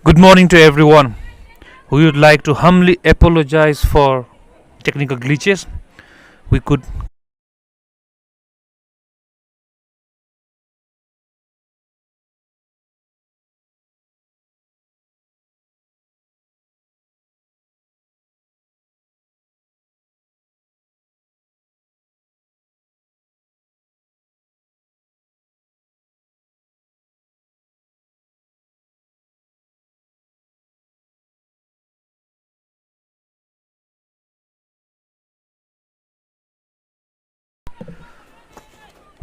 Good morning to everyone. We would like to humbly apologize for technical glitches. We could.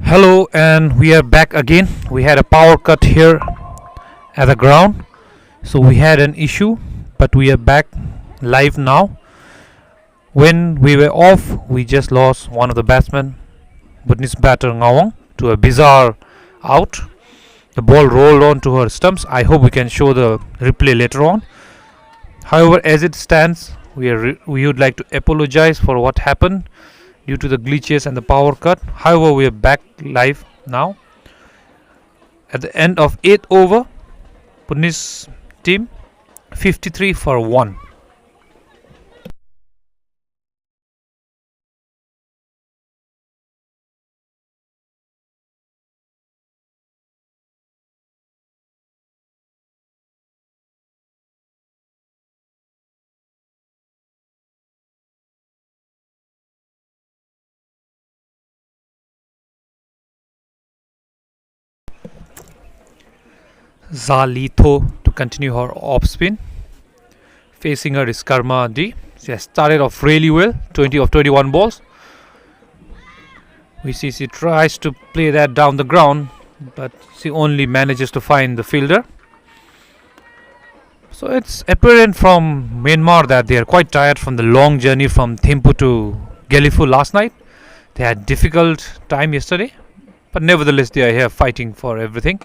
Hello, and we are back again. We had a power cut here at the ground, so we had an issue, but we are back live now. When we were off, we just lost one of the batsmen, Bhutanese batter Ngawang, to a bizarre out. The ball rolled onto her stumps. I hope we can show the replay later on. However, as it stands, we would like to apologize for what happened due to the glitches and the power cut. However, we are back live now. At the end of 8th over, Bhutanese team 53 for 1. Zalitho to continue her off spin. Facing her is Karma D. She has started off really well, 20 of 21 balls. We see she tries to play that down the ground, but she only manages to find the fielder. So it's apparent from Myanmar that they are quite tired from the long journey from Thimphu to Gelifu last night. They had difficult time yesterday, but nevertheless they are here fighting for everything.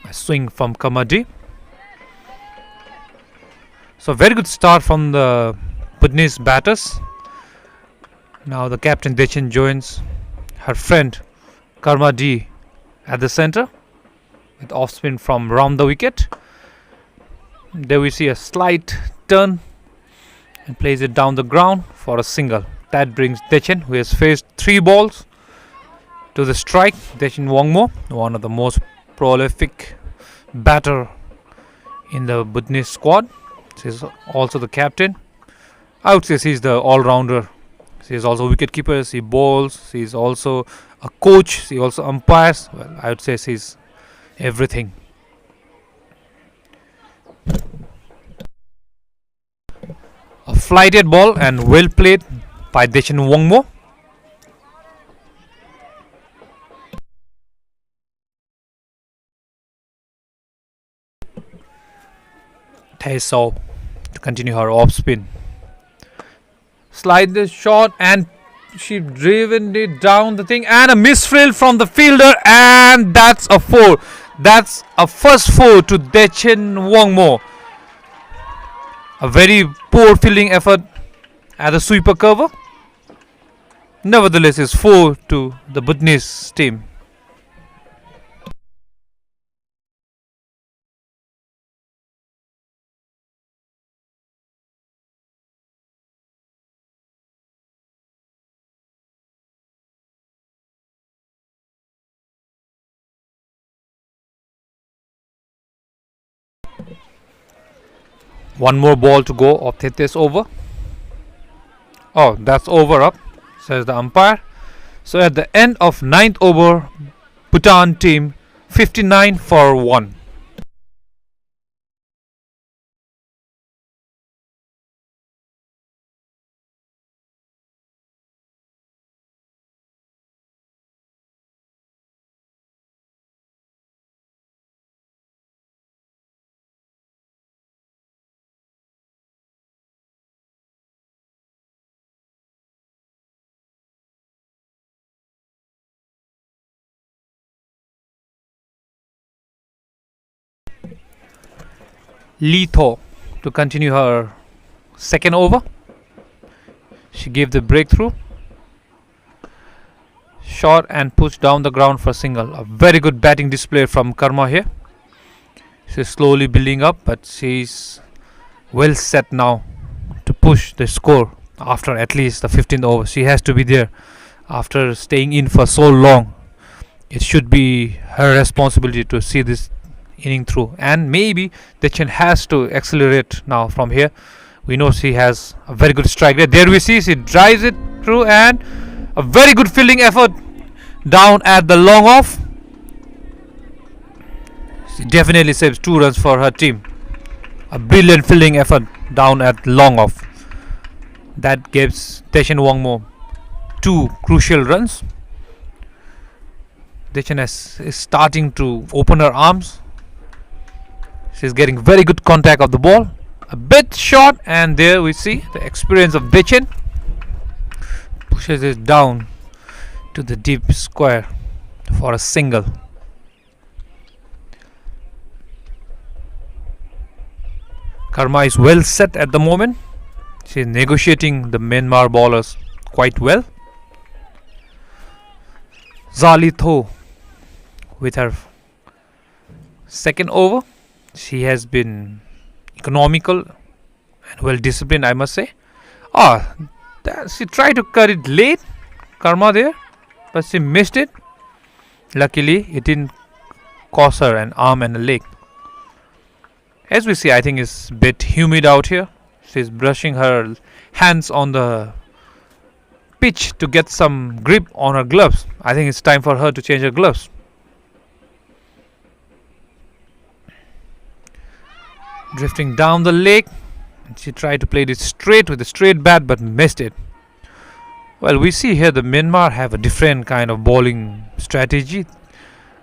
A swing from Kamadi. So very good start from the Bhutanese batters. Now the captain Dechen joins her friend Karma D at the center with off spin from round the wicket. There we see a slight turn and plays it down the ground for a single. That brings Dechen, who has faced 3 balls, to the strike. Dechen Wongmo, one of the most prolific batter in the Bhutanese squad. She's also the captain. I would say she's the all-rounder. She's also wicket-keeper. She bowls. She's also a coach. She also umpires. Well, I would say she's everything. A flighted ball and well played by Dechen Wongmo. Taesao to continue her off spin. Slide the shot and she driven it down the thing, and a misfield from the fielder, and that's a 4. That's a first 4 to Dechen Wongmo. A very poor fielding effort at the sweeper cover. Nevertheless, it's 4 to the Bhutanese team. One more ball to go of this over. Oh, that's over up, says the umpire. So at the end of 9th over, Bhutan team 59 for 1. Litho to continue her second over. She gave the breakthrough. Shot and pushed down the ground for a single. A very good batting display from Karma here. She's She's slowly building up, but she's well set now to push the score after at least the 15th over. She has to be there after staying in for so long. It should be her responsibility to see this inning through, and maybe Dechen has to accelerate now from here. We know she has a very good strike rate. There we see she drives it through, and a very good fielding effort down at the long off. She definitely saves 2 runs for her team. A brilliant fielding effort down at long off. That gives Dechen Wangmo 2 crucial runs. Dechen is starting to open her arms. She's getting very good contact of the ball. A bit short, and there we see the experience of Dechen. Pushes it down to the deep square for a single. Karma is well set at the moment. She is negotiating the Myanmar bowlers quite well. Zali Tho with her second over. She has been economical and well disciplined, I must say. She tried to cut it late, Karma there, but she missed it. Luckily, it didn't cost her an arm and a leg. As we see, I think it's a bit humid out here. She's brushing her hands on the pitch to get some grip on her gloves. I think it's time for her to change her gloves. Drifting down the leg. She tried to play it straight with a straight bat but missed it. Well, we see here the Myanmar have a different kind of bowling strategy.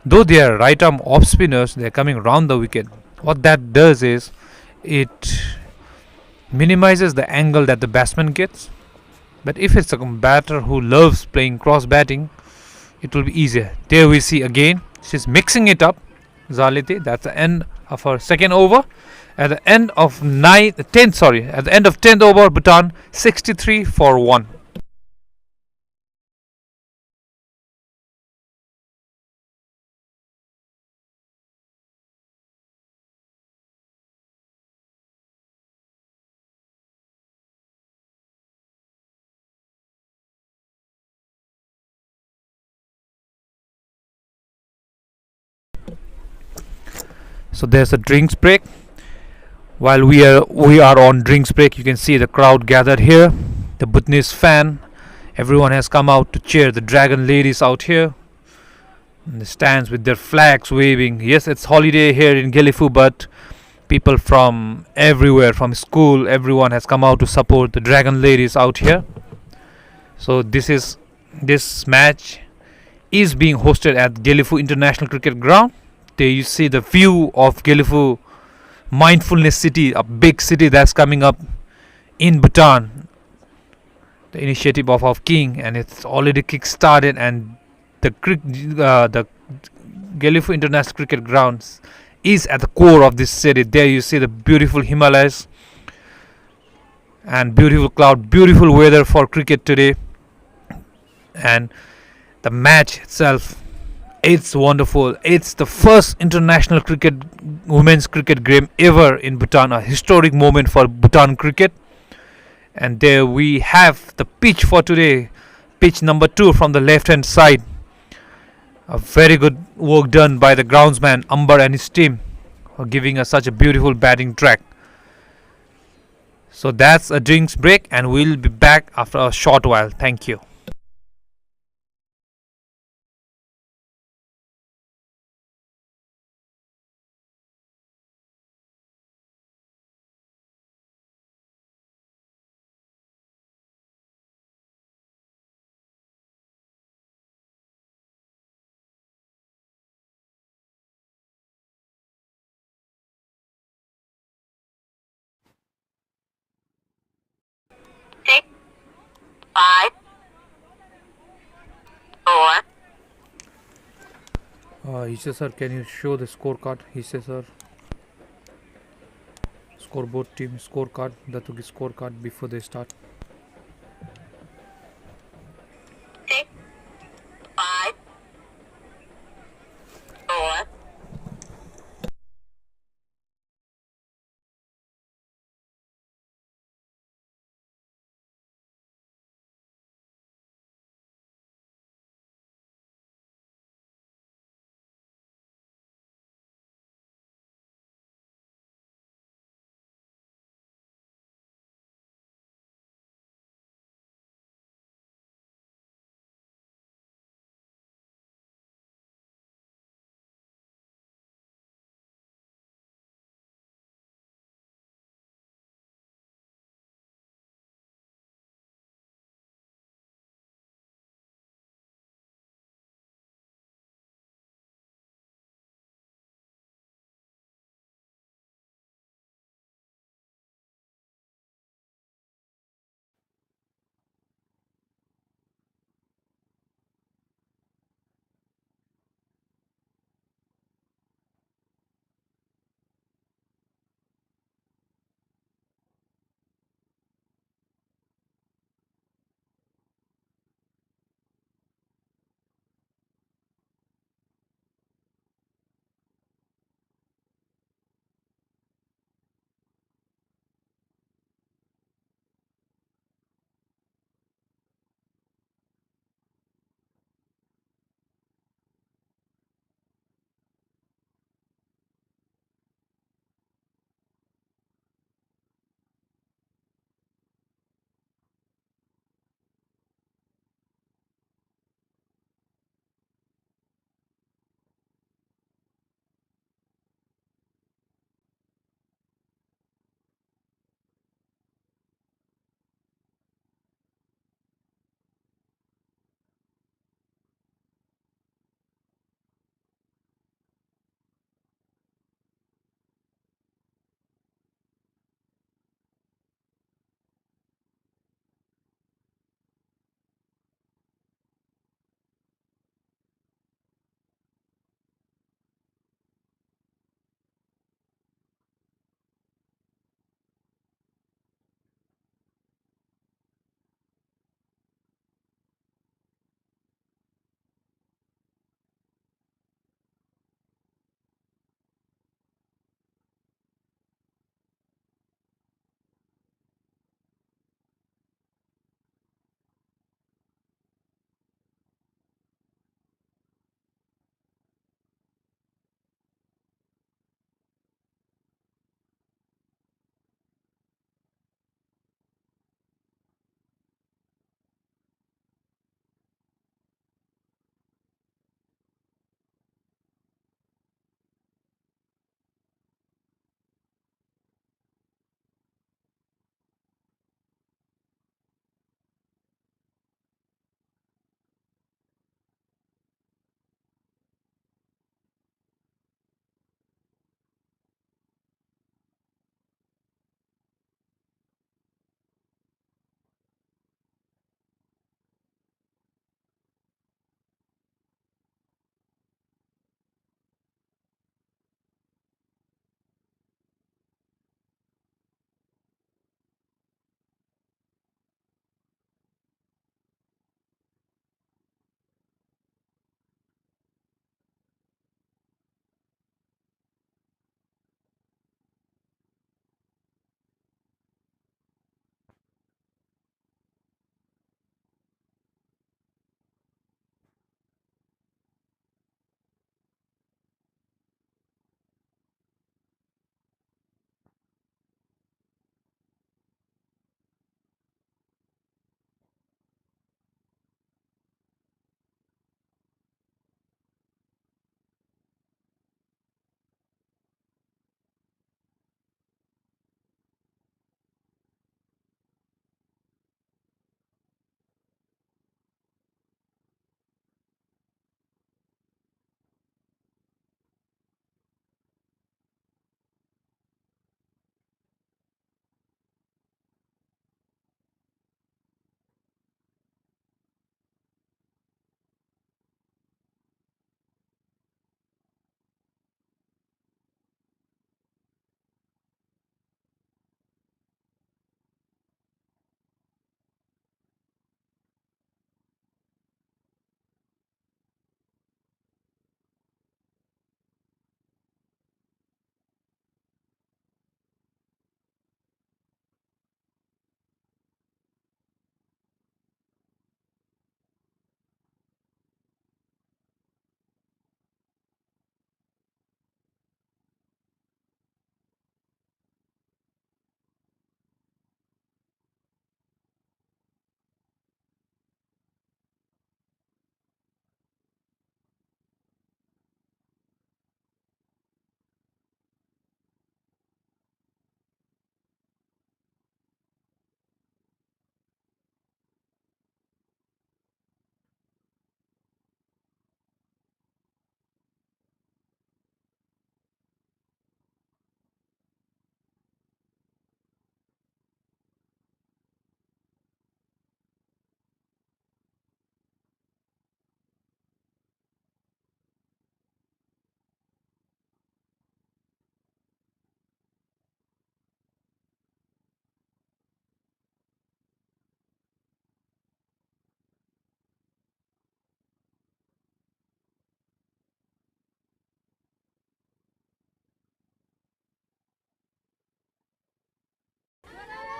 Though they are right arm off spinners, they are coming around the wicket. What that does is it minimizes the angle that the batsman gets. But if it's a batter who loves playing cross batting, it will be easier. There we see again, she's mixing it up. Zalite, that's the end of her second over. At the end of 10th over, Bhutan 63 for 1. So there's a drinks break. While we are on drinks break, you can see the crowd gathered here. The Bhutanese fan, everyone has come out to cheer the dragon ladies out here. In the stands with their flags waving. Yes, it's holiday here in Gelifu, but people from everywhere, from school, everyone has come out to support the dragon ladies out here. So this match is being hosted at Gelifu International Cricket Ground. There you see the view of Gelifu Mindfulness City, a big city that's coming up in Bhutan. The initiative of our king, and it's already kick-started, and the Gelifu International Cricket Grounds is at the core of this city. There you see the beautiful Himalayas and beautiful cloud, beautiful weather for cricket today. And the match itself, it's wonderful. It's the first international women's cricket game ever in Bhutan, a historic moment for Bhutan cricket. And there we have the pitch for today, pitch number 2 from the left hand side. A very good work done by the groundsman Ambar and his team for giving us such a beautiful batting track. So that's a drinks break, and we'll be back after a short while. Thank you. Six, 5, 4. He says, sir, can you show the scorecard? He says, sir, scoreboard team scorecard. That will be scorecard before they start. 6, 5, 4.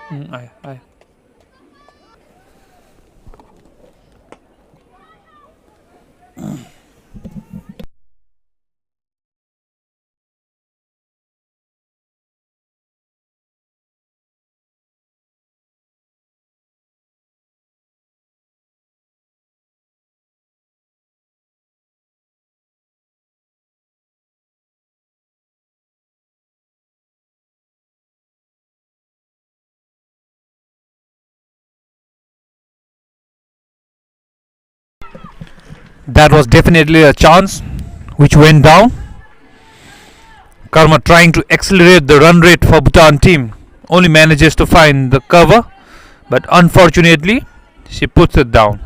I. That was definitely a chance which went down. Karma trying to accelerate the run rate for Bhutan team only manages to find the cover, but unfortunately she puts it down.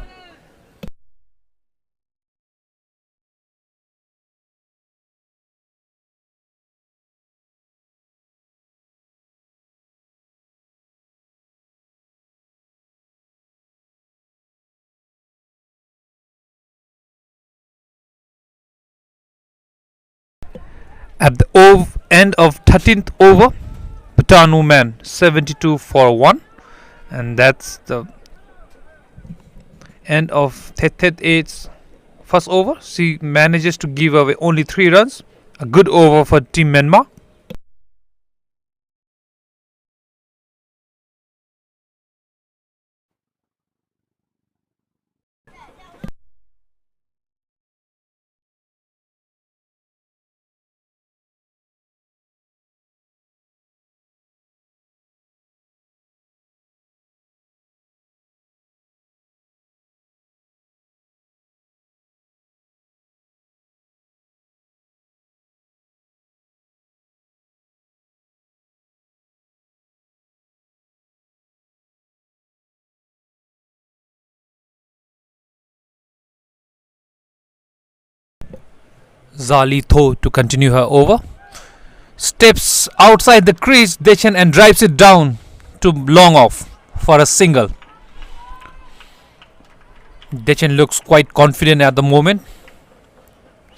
At the end of 13th over, Bhutan women 72 for 1, and that's the end of 38's first over. She manages to give away only 3 runs. A good over for Team Myanmar. Zali Tho to continue her over. Steps outside the crease, Dechen, and drives it down to long off for a single. Dechen looks quite confident at the moment.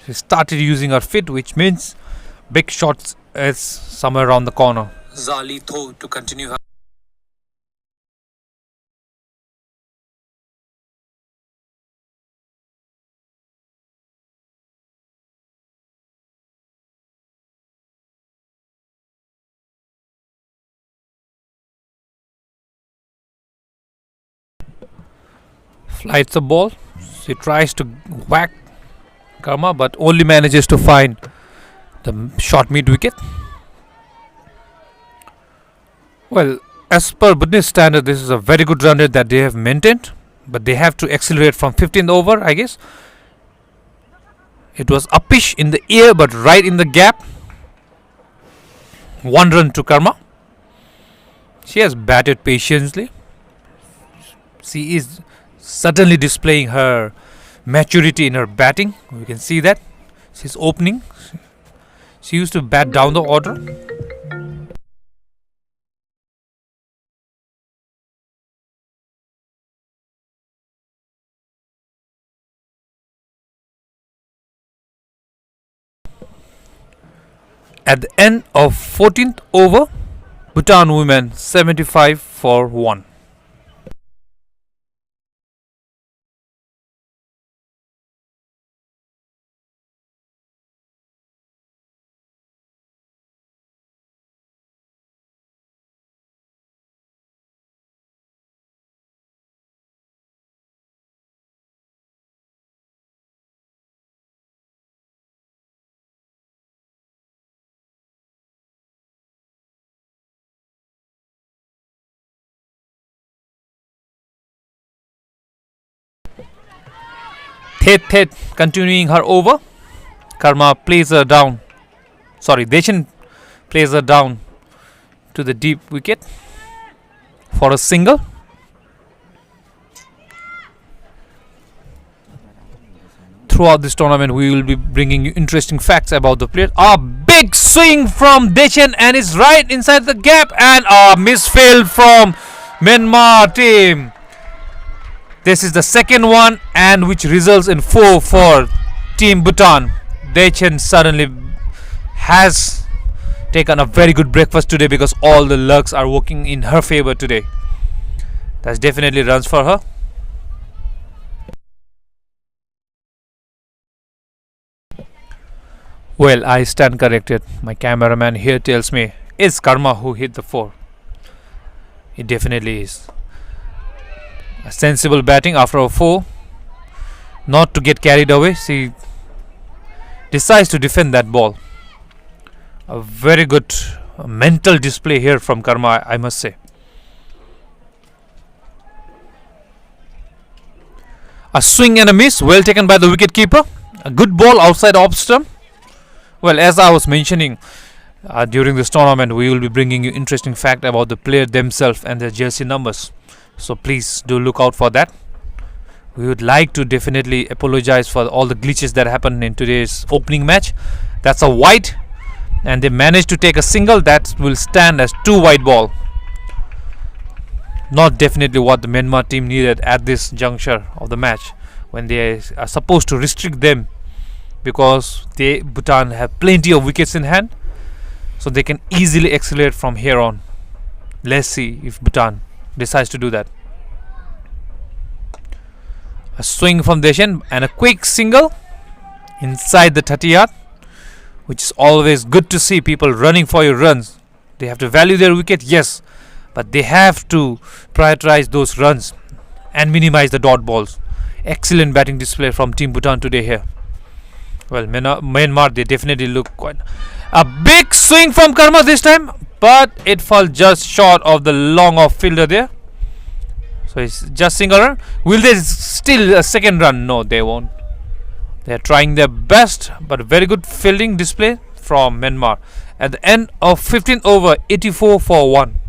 She started using her feet, which means big shots is somewhere around the corner. Zali Tho to continue her. Flights the ball. She tries to whack Karma, but only manages to find the short mid wicket. Well, as per Bhutanese standard, this is a very good run rate that they have maintained, but they have to accelerate from 15th over, I guess. It was uppish in the air, but right in the gap. 1 run to Karma. She has batted patiently. She is certainly displaying her maturity in her batting. We can see that. She's opening. She used to bat down the order. At the end of 14th over, Bhutan women 75 for 1. Thet continuing her over. Karma plays her down. Sorry, Dechen plays her down to the deep wicket for a single. Throughout this tournament, we will be bringing you interesting facts about the player. A big swing from Dechen and is right inside the gap, and a misfield from Myanmar team. This is the second one, and which results in 4 for Team Bhutan. Dechen suddenly has taken a very good breakfast today because all the lucks are working in her favor today. That's definitely runs for her. Well, I stand corrected. My cameraman here tells me it's Karma who hit the 4. It definitely is. A sensible batting after a 4. Not to get carried away, she decides to defend that ball. A very good mental display here from Karma, I must say. A swing and a miss, well taken by the wicketkeeper. A good ball outside off stump. Well, as I was mentioning, during this tournament, we will be bringing you interesting fact about the player themselves and their jersey numbers. So please do look out for that. We would like to definitely apologize for all the glitches that happened in today's opening match. That's a wide, and they managed to take a single that will stand as 2 wide ball. Not definitely what the Myanmar team needed at this juncture of the match, when they are supposed to restrict them, because Bhutan have plenty of wickets in hand, so they can easily accelerate from here on. Let's see if Bhutan decides to do that. A swing from Deshan and a quick single inside the 30 yard, which is always good to see. People running for your runs. They have to value their wicket, yes, but they have to prioritize those runs and minimize the dot balls. Excellent batting display from Team Bhutan today here. Well, Myanmar, they definitely look quite. A big swing from Karma this time, but it fell just short of the long off fielder there. So it's just single run. Will they steal a second run? No, they won't. They are trying their best, but very good fielding display from Myanmar. At the end of 15 over, 84 for 1.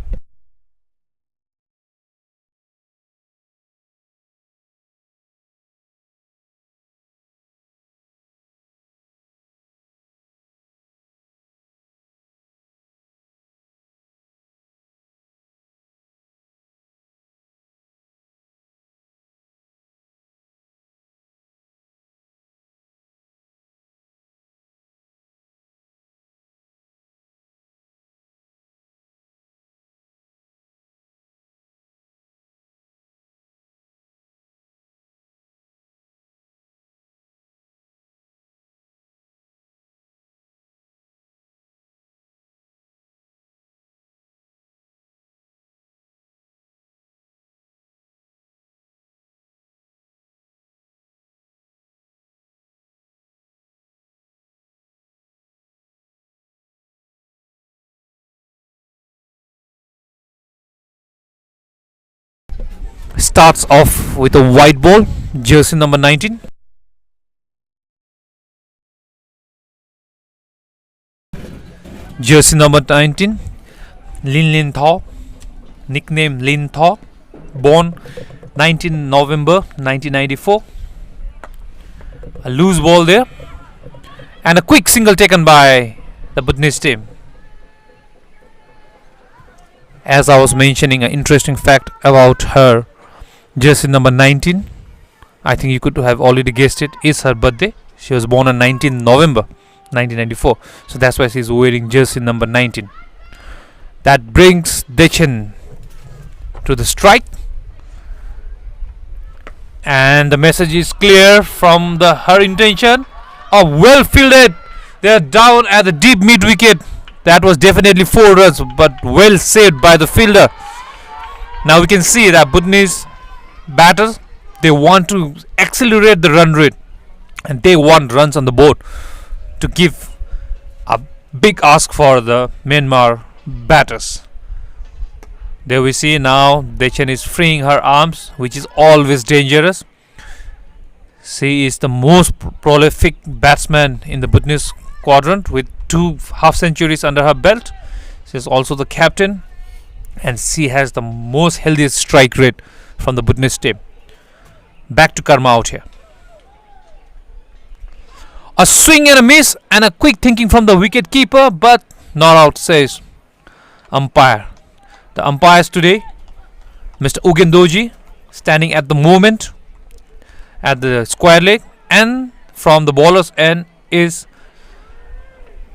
Starts off with a wide ball, jersey number 19. Jersey number 19, Lin Lin Thaw, nickname Lin Thaw, born 19 November 1994. A loose ball there, and a quick single taken by the Bhutanese team. As I was mentioning, an interesting fact about her, jersey number 19, I think you could have already guessed it, is her birthday. She was born on 19 November 1994, so that's why she's wearing jersey number 19. That brings Dechen to the strike, and the message is clear from her intention. Well fielded. They're down at the deep mid wicket. That was definitely 4 runs, but well saved by the fielder. Now we can see that Bhutanese batters, they want to accelerate the run rate, and they want runs on the board to give a big ask for the Myanmar batters. There we see now Dechen is freeing her arms, which is always dangerous. She is the most prolific batsman in the Bhutanese quadrant with 2 half centuries under her belt. She is also the captain, and she has the most healthiest strike rate from the Bhutanese team. Back to Karma out here. A swing and a miss, and a quick thinking from the wicket keeper, but not out, says umpire. The umpires today, Mr. Ugendoji, standing at the moment at the square leg, and from the bowler's end is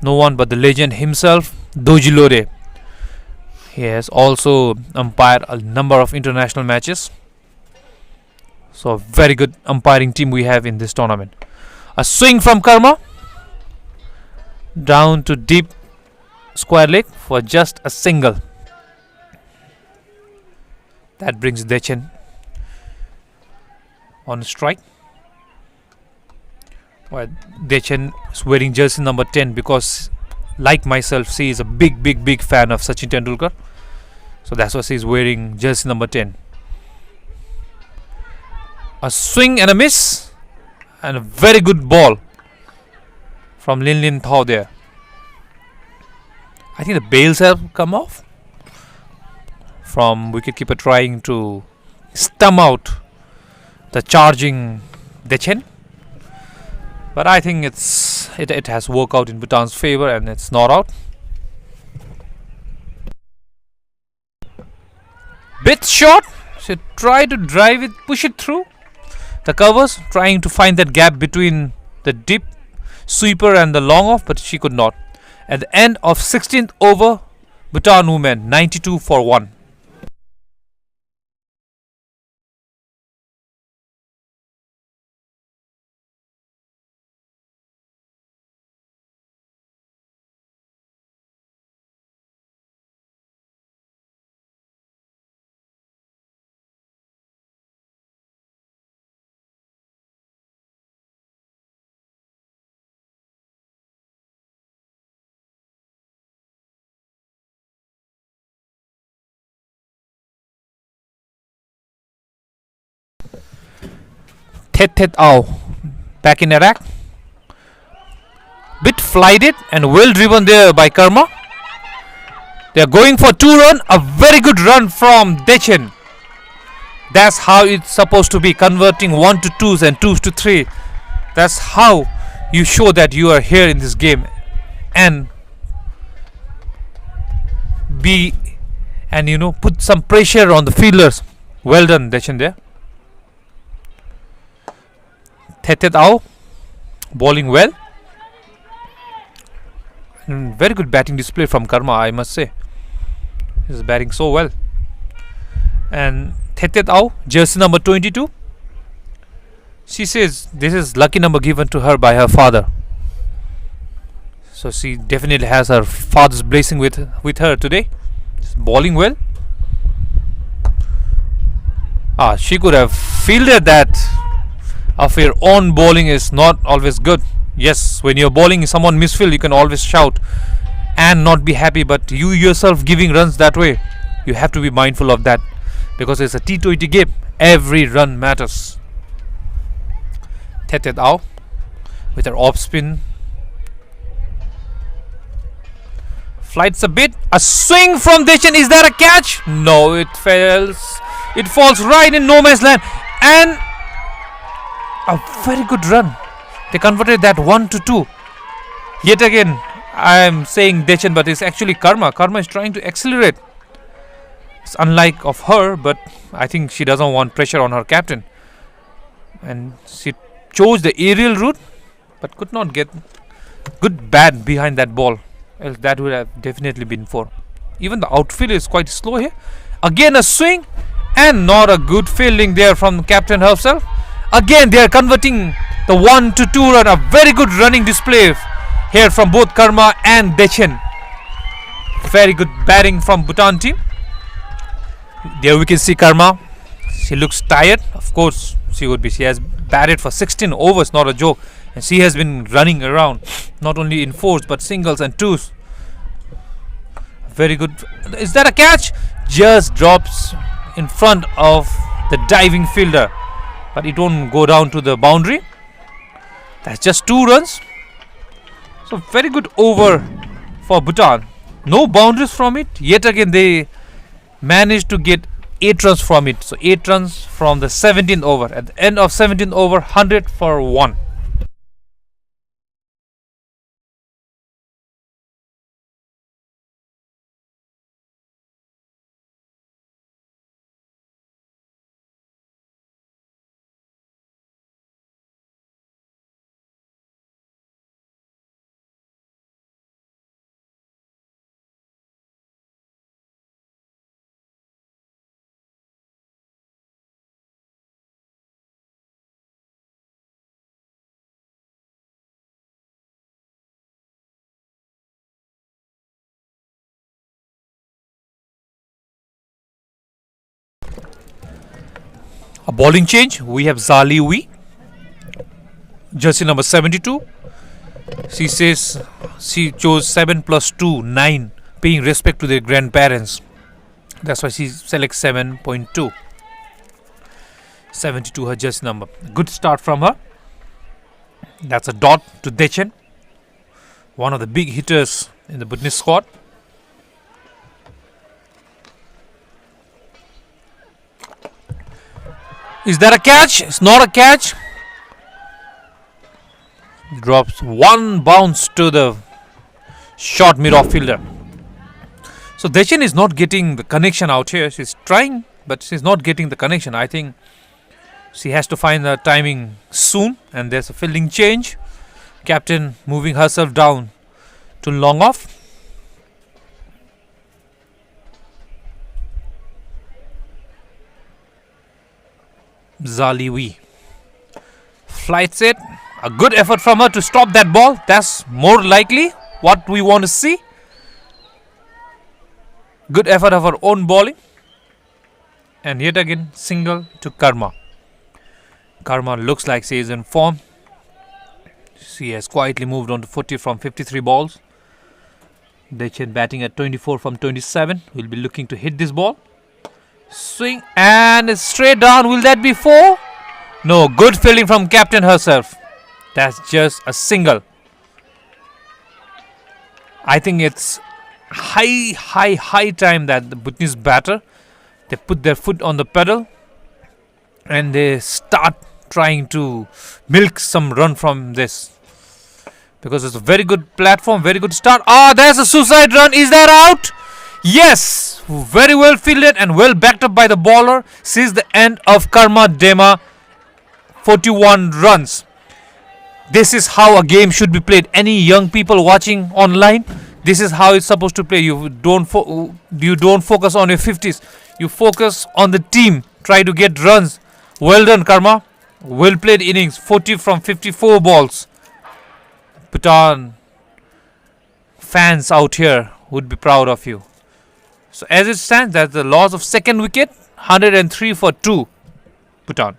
no one but the legend himself, Dojilore. He has also umpired a number of international matches. So, a very good umpiring team we have in this tournament. A swing from Karma down to deep square leg for just a single. That brings Dechen on strike. Well, Dechen is wearing jersey number 10 because, like myself, she is a big fan of Sachin Tendulkar. So that's why she is wearing jersey number 10. A swing and a miss, and a very good ball from Lin Lin Thao there. I think the bails have come off from wicketkeeper trying to stump out the charging Dechen. But I think it has worked out in Bhutan's favor and it's not out. Bit short. She tried to drive it, push it through the covers, trying to find that gap between the deep sweeper and the long off, but she could not. At the end of 16th over, Bhutan women 92 for 1. Thet Thet Ao back in Iraq. Bit flighted and well driven there by Karma. They are going for 2 run. A very good run from Dechen. That's how it's supposed to be, converting 1 to 2s and 2s to 3. That's how you show that you are here in this game and be and put some pressure on the fielders. Well done, Dechen there. Thet Ao bowling well. And very good batting display from Karma, I must say. He's batting so well. And Thet Ao, jersey number 22. She says this is lucky number given to her by her father. So she definitely has her father's blessing with her today. She's bowling well. She could have fielded that. Of your own bowling is not always good. Yes, when you're bowling someone misfield, you can always shout and not be happy, but you yourself giving runs that way, you have to be mindful of that because it's a T20 game. Every run matters. Thet Ao with her off spin. Flights a bit. A swing from Dechen. Is that a catch? No, it fails. It falls right in no man's land. And a very good run. They converted that 1 to 2. Yet again, I am saying Dechen, but it's actually Karma. Karma is trying to accelerate. It's unlike of her, but I think she doesn't want pressure on her captain. And she chose the aerial route, but could not get good bat behind that ball. Else that would have definitely been 4. Even the outfield is quite slow here. Again a swing and not a good fielding there from the captain herself. Again they are converting the 1 to 2 run. A very good running display here from both Karma and Dechen. Very good batting from Bhutan team. There we can see Karma. She looks tired. Of course she would be. She has batted for 16 overs, not a joke. And she has been running around not only in 4s but singles and 2s. Very good. Is that a catch? Just drops in front of the diving fielder, but it won't go down to the boundary. That's just 2 runs. So very good over for Bhutan. No boundaries from it. Yet again they managed to get 8 runs from it. So 8 runs from the 17th over. At the end of 17th over, 100 for 1. A bowling change. We have Zali Wee, jersey number 72. She says she chose 7 plus 2, 9, paying respect to their grandparents. That's why she selects 7.2. 72 her jersey number. Good start from her. That's a dot to Dechen, one of the big hitters in the Bhutanese squad. Is that a catch? It's not a catch. Drops one bounce to the short mid-off fielder. So Dechen is not getting the connection out here. She's trying, but she's not getting the connection. I think she has to find the timing soon. And there's a fielding change. Captain moving herself down to long off. Zaliwi flights it. A good effort from her to stop that ball. That's more likely what we want to see. Good effort of her own bowling. And yet again, single to Karma. Karma looks like she is in form. She has quietly moved on to 40 from 53 balls. Dechen batting at 24 from 27. Will be looking to hit this ball. Swing and straight down. Will that be 4? No, good fielding from captain herself. That's just a single. I think it's high time that the Bhutanese batter, they put their foot on the pedal and they start trying to milk some run from this. Because it's a very good platform, very good start. There's a suicide run. Is that out? Yes, very well fielded and well backed up by the bowler. Sees the end of Karma Dema, 41 runs. This is how a game should be played. Any young people watching online, this is how it's supposed to play. You don't focus on your 50s. You focus on the team. Try to get runs. Well done, Karma. Well played innings. 40 from 54 balls. Bhutan fans out here would be proud of you. So as it stands, that's the loss of second wicket. 103 for 2. Bhutan.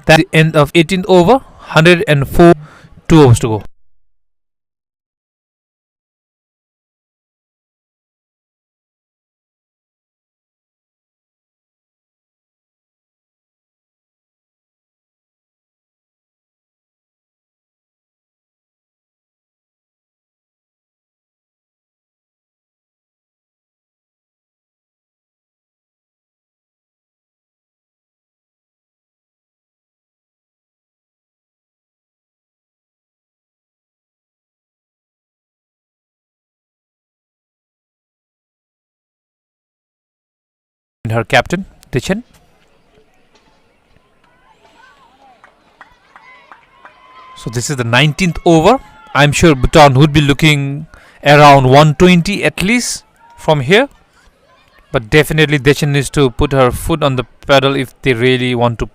That's the end of 18th over. 104. 2 overs to go. Her captain, Dechen. So this is the 19th over. I'm sure Bhutan would be looking around 120 at least from here. But definitely Dechen needs to put her foot on the pedal if they really want to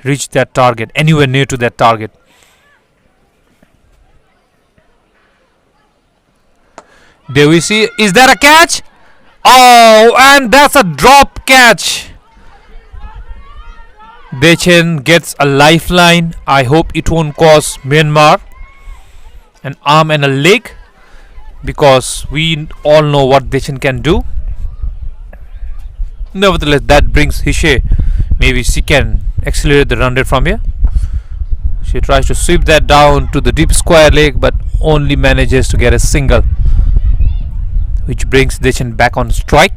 reach that target, anywhere near to that target. There we see. Is that a catch? Oh, and that's a drop catch. Dechen gets a lifeline. I hope it won't cost Myanmar an arm and a leg, because we all know what Dechen can do. Nevertheless, that brings Hishe Maybe she can accelerate the run rate from here. She tries to sweep that down to the deep square leg, but only manages to get a single, which brings Dechen back on strike.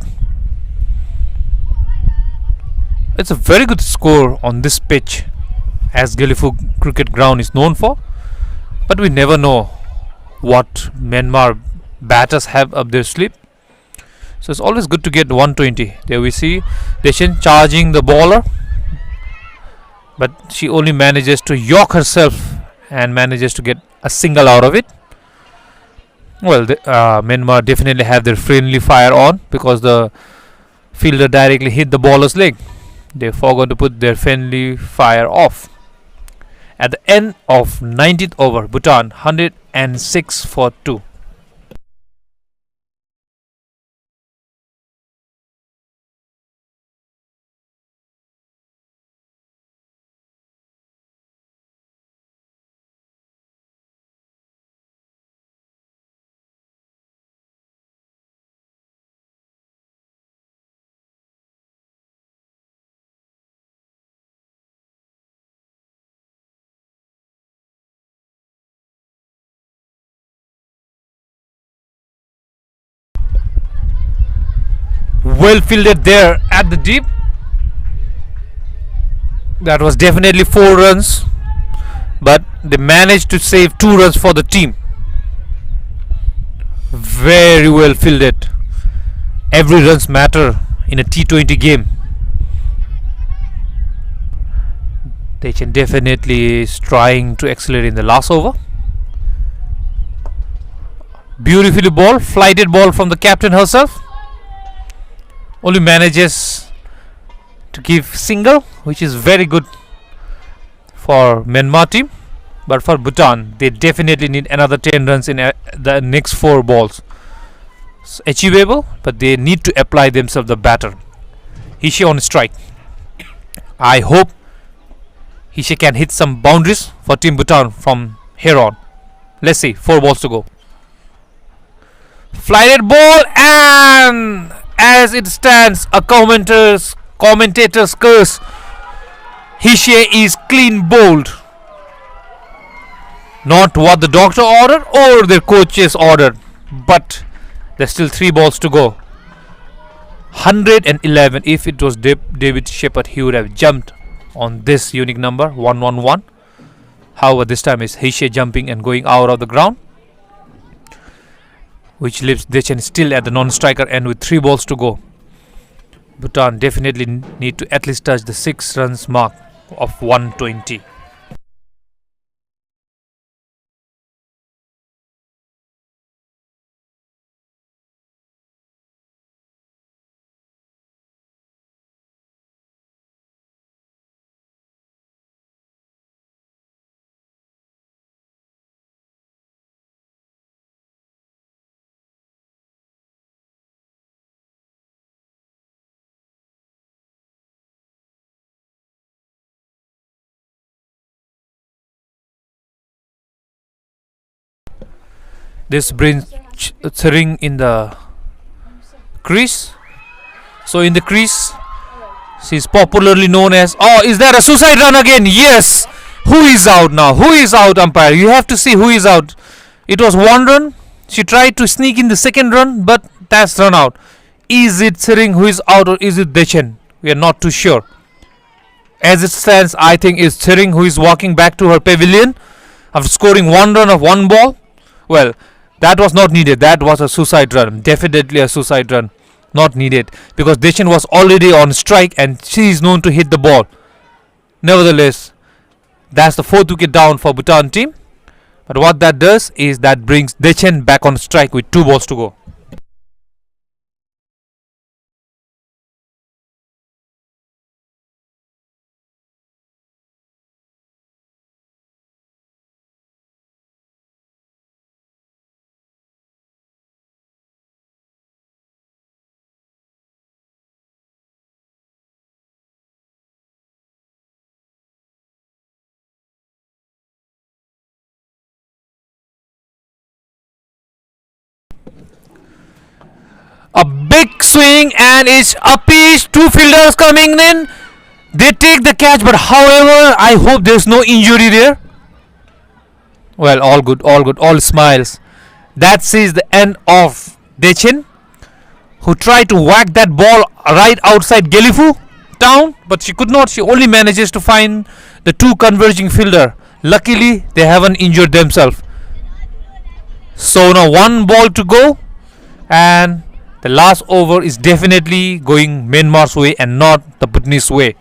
It's a very good score on this pitch, as Galliford cricket ground is known for, but we never know what Myanmar batters have up their sleeve. So it's always good to get 120. There we see Dechen charging the bowler, but she only manages to york herself and manages to get a single out of it. Well, Myanmar definitely have their friendly fire on because the fielder directly hit the bowler's leg. They forgot to put their friendly fire off. At the end of 19th over, Bhutan 106 for 2. Well fielded there at the deep. That was definitely 4 runs, but they managed to save 2 runs for the team. Very well fielded. Every runs matter in a T20 game. Dechen definitely is trying to accelerate in the last over. Beautifully ball, flighted ball from the captain herself. Only manages to give single, which is very good for Myanmar team. But for Bhutan, they definitely need another 10 runs in the next 4 balls. It's achievable, but they need to apply themselves the batter. Hishe on strike. I hope Hishe can hit some boundaries for Team Bhutan from here on. Let's see, 4 balls to go. Flighted ball, and as it stands, a commentator's curse. Hishe is clean bowled. Not what the doctor ordered or their coaches ordered, but there's still 3 balls to go. 111. If it was David Shepherd, he would have jumped on this unique number 111. However, this time is Hishe jumping and going out of the ground, which leaves Dechen still at the non-striker end with 3 balls to go. Bhutan definitely need to at least touch the 6 runs mark of 120. This brings Tsering in the crease. So in the crease, she's popularly known as. Oh, is that a suicide run again? Yes. Who is out now? Who is out, umpire? You have to see who is out. It was 1 run. She tried to sneak in the 2nd run, but that's run out. Is it Tsering who is out, or is it Dechen? We are not too sure. As it stands, I think it's Tsering who is walking back to her pavilion after scoring 1 run of 1 ball. Well, that was not needed. That was a suicide run. Definitely a suicide run. Not needed because Dechen was already on strike and she is known to hit the ball. Nevertheless, that's the 4th wicket down for Bhutan team. But what that does is that brings Dechen back on strike with 2 balls to go. A big swing and it's a pitch. 2 fielders coming in. They take the catch, but however, I hope there's no injury there. Well, all good, all good, all smiles. That says the end of Dechen, who tried to whack that ball right outside Gelifu town, but she could not. She only manages to find the two converging fielder. Luckily, they haven't injured themselves. So now one ball to go, and the last over is definitely going Myanmar's way and not the Bhutanese way.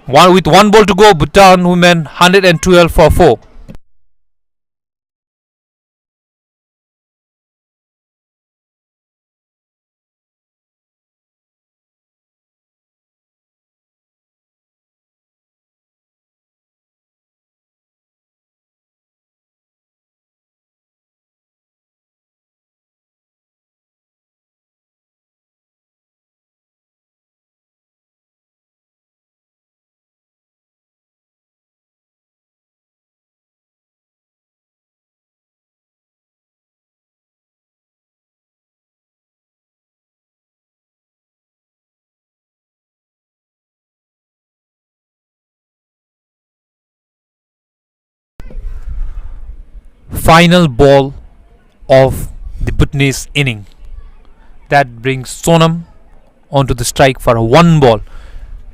With one ball to go, Bhutan women 112 for 4. Final ball of the Bhutanese inning. That brings Sonam onto the strike for a one ball.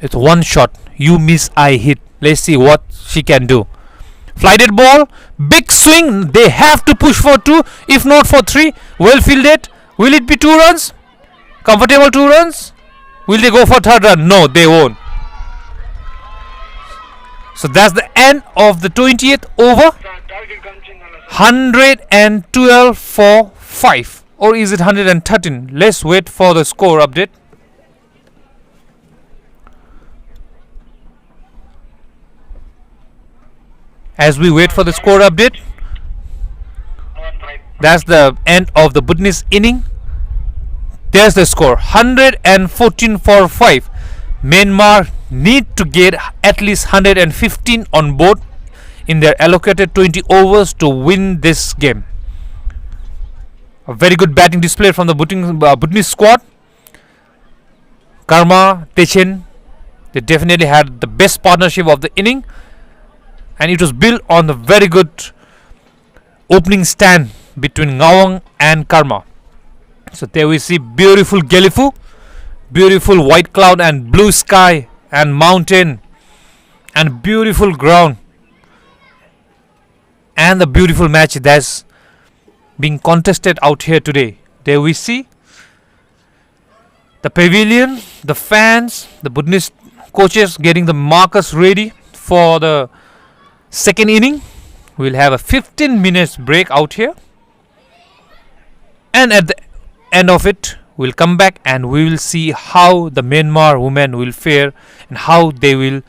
It's one shot. You miss, I hit. Let's see what she can do. Flighted ball, big swing. They have to push for two, if not for three. Well fielded. Will it be 2 runs? Comfortable 2 runs? Will they go for third run? No, they won't. So that's the end of the 20th over. 112 for 5. Or is it 113? Let's wait for the score update. As we wait for the score update, that's the end of the Bhutanese inning. There's the score, 114 for 5. Myanmar need to get at least 115 on board in their allocated 20 overs to win this game. A very good batting display from the Bhutanese squad. Karma, Techen, they definitely had the best partnership of the inning, and it was built on the very good opening stand between Ngawang and Karma. So there we see beautiful Gelifu, beautiful white cloud and blue sky and mountain and beautiful ground, and the beautiful match that's being contested out here today. There we see the pavilion, the fans, the Bhutanese coaches getting the markers ready for the second inning. We'll have a 15 minutes break out here, and at the end of it we'll come back and we will see how the Myanmar women will fare and how they will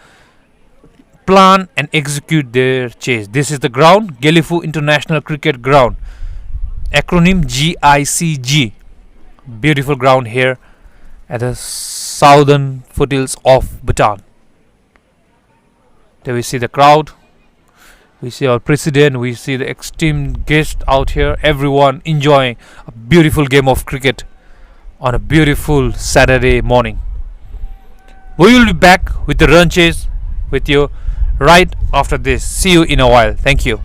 plan and execute their chase. This is the ground, Gelifu International Cricket Ground, acronym GICG. Beautiful ground here at the southern foothills of Bhutan. There we see the crowd, we see our president, we see the esteemed guests out here, everyone enjoying a beautiful game of cricket on a beautiful Saturday morning. We will be back with the run chase with you right after this. See you in a while. Thank you.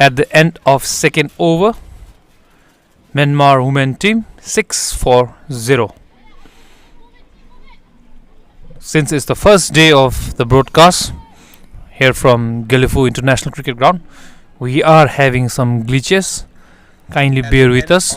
At the end of second over, Myanmar women team 6-0. Since it's the first day of the broadcast here from Galifu International Cricket Ground, we are having some glitches. Kindly bear with us.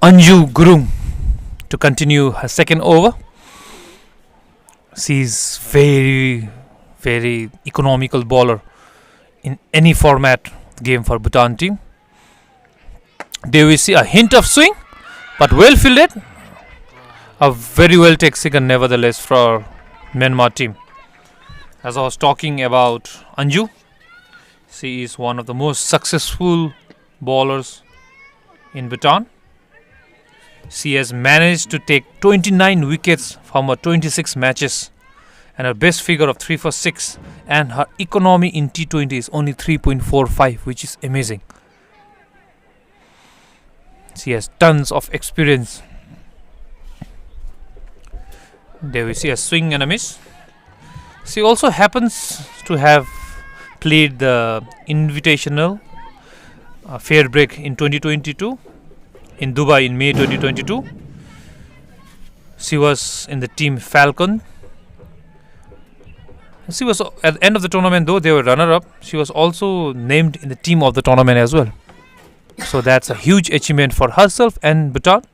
Anju Gurung to continue her second over. She's very economical bowler in any format game for Bhutan team. There we see a hint of swing, but well fielded. A very well taken nevertheless for Myanmar team. As I was talking about Anju, she is one of the most successful bowlers in Bhutan. She has managed to take 29 wickets from her 26 matches and her best figure of 3 for 6, and her economy in T20 is only 3.45, which is amazing. She has tons of experience. There we see a swing and a miss. She also happens to have played the Invitational Fair Break in 2022 in Dubai in May 2022. She was in the team Falcon. She was at the end of the tournament, though they were runner-up. She was also named in the team of the tournament as well. So that's a huge achievement for herself and Bhutan.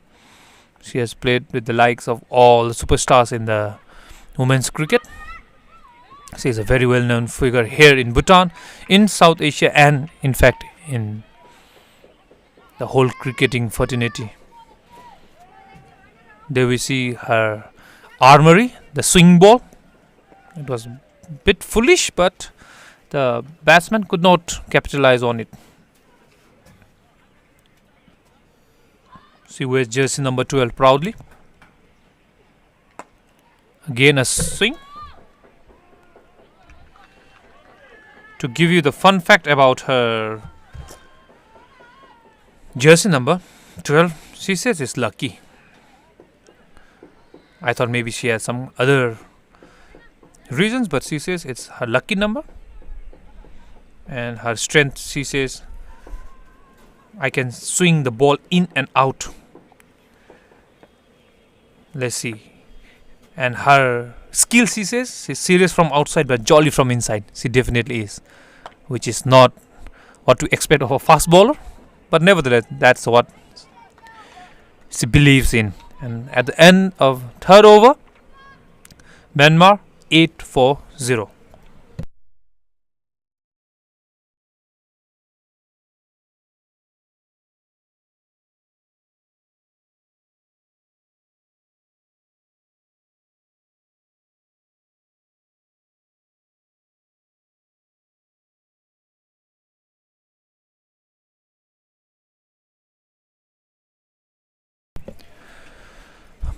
She has played with the likes of all the superstars in the women's cricket. She is a very well-known figure here in Bhutan, in South Asia, and in fact in the whole cricketing fraternity. There we see her armory, the swing ball. It was a bit foolish, but the batsman could not capitalize on it. She wears jersey number 12 proudly. Again a swing. To give you the fun fact about her jersey number 12, she says it's lucky. I thought maybe she has some other reasons, but she says it's her lucky number. And her strength, she says, I can swing the ball in and out. Let's see. And her skill, she says, she's serious from outside but jolly from inside. She definitely is, which is not what to expect of a fast bowler, but nevertheless that's what she believes in. And at the end of third over, Myanmar 8-0.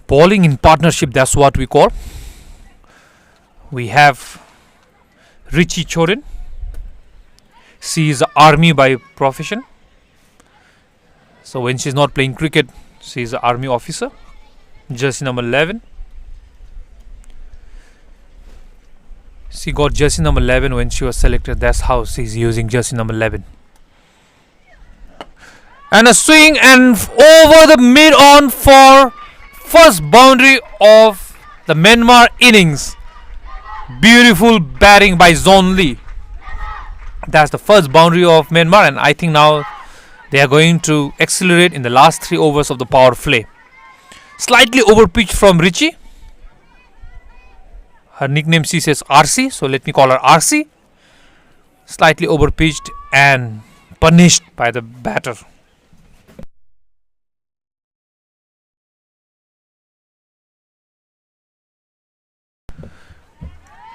Bowling in partnership, that's what we call. We have Richie Chorin. She is an army by profession. So when she's not playing cricket, she is an army officer. Jersey number 11. She got jersey number 11 when she was selected. That's how she's using jersey number 11. And a swing and over the mid on for first boundary of the Myanmar innings. Beautiful batting by Zon Lee. That's the first boundary of Myanmar, and I think now they are going to accelerate in the last 3 overs of the power play. Slightly over pitch from Richie. Her nickname, she says RC, so let me call her RC. Slightly over pitched and punished by the batter.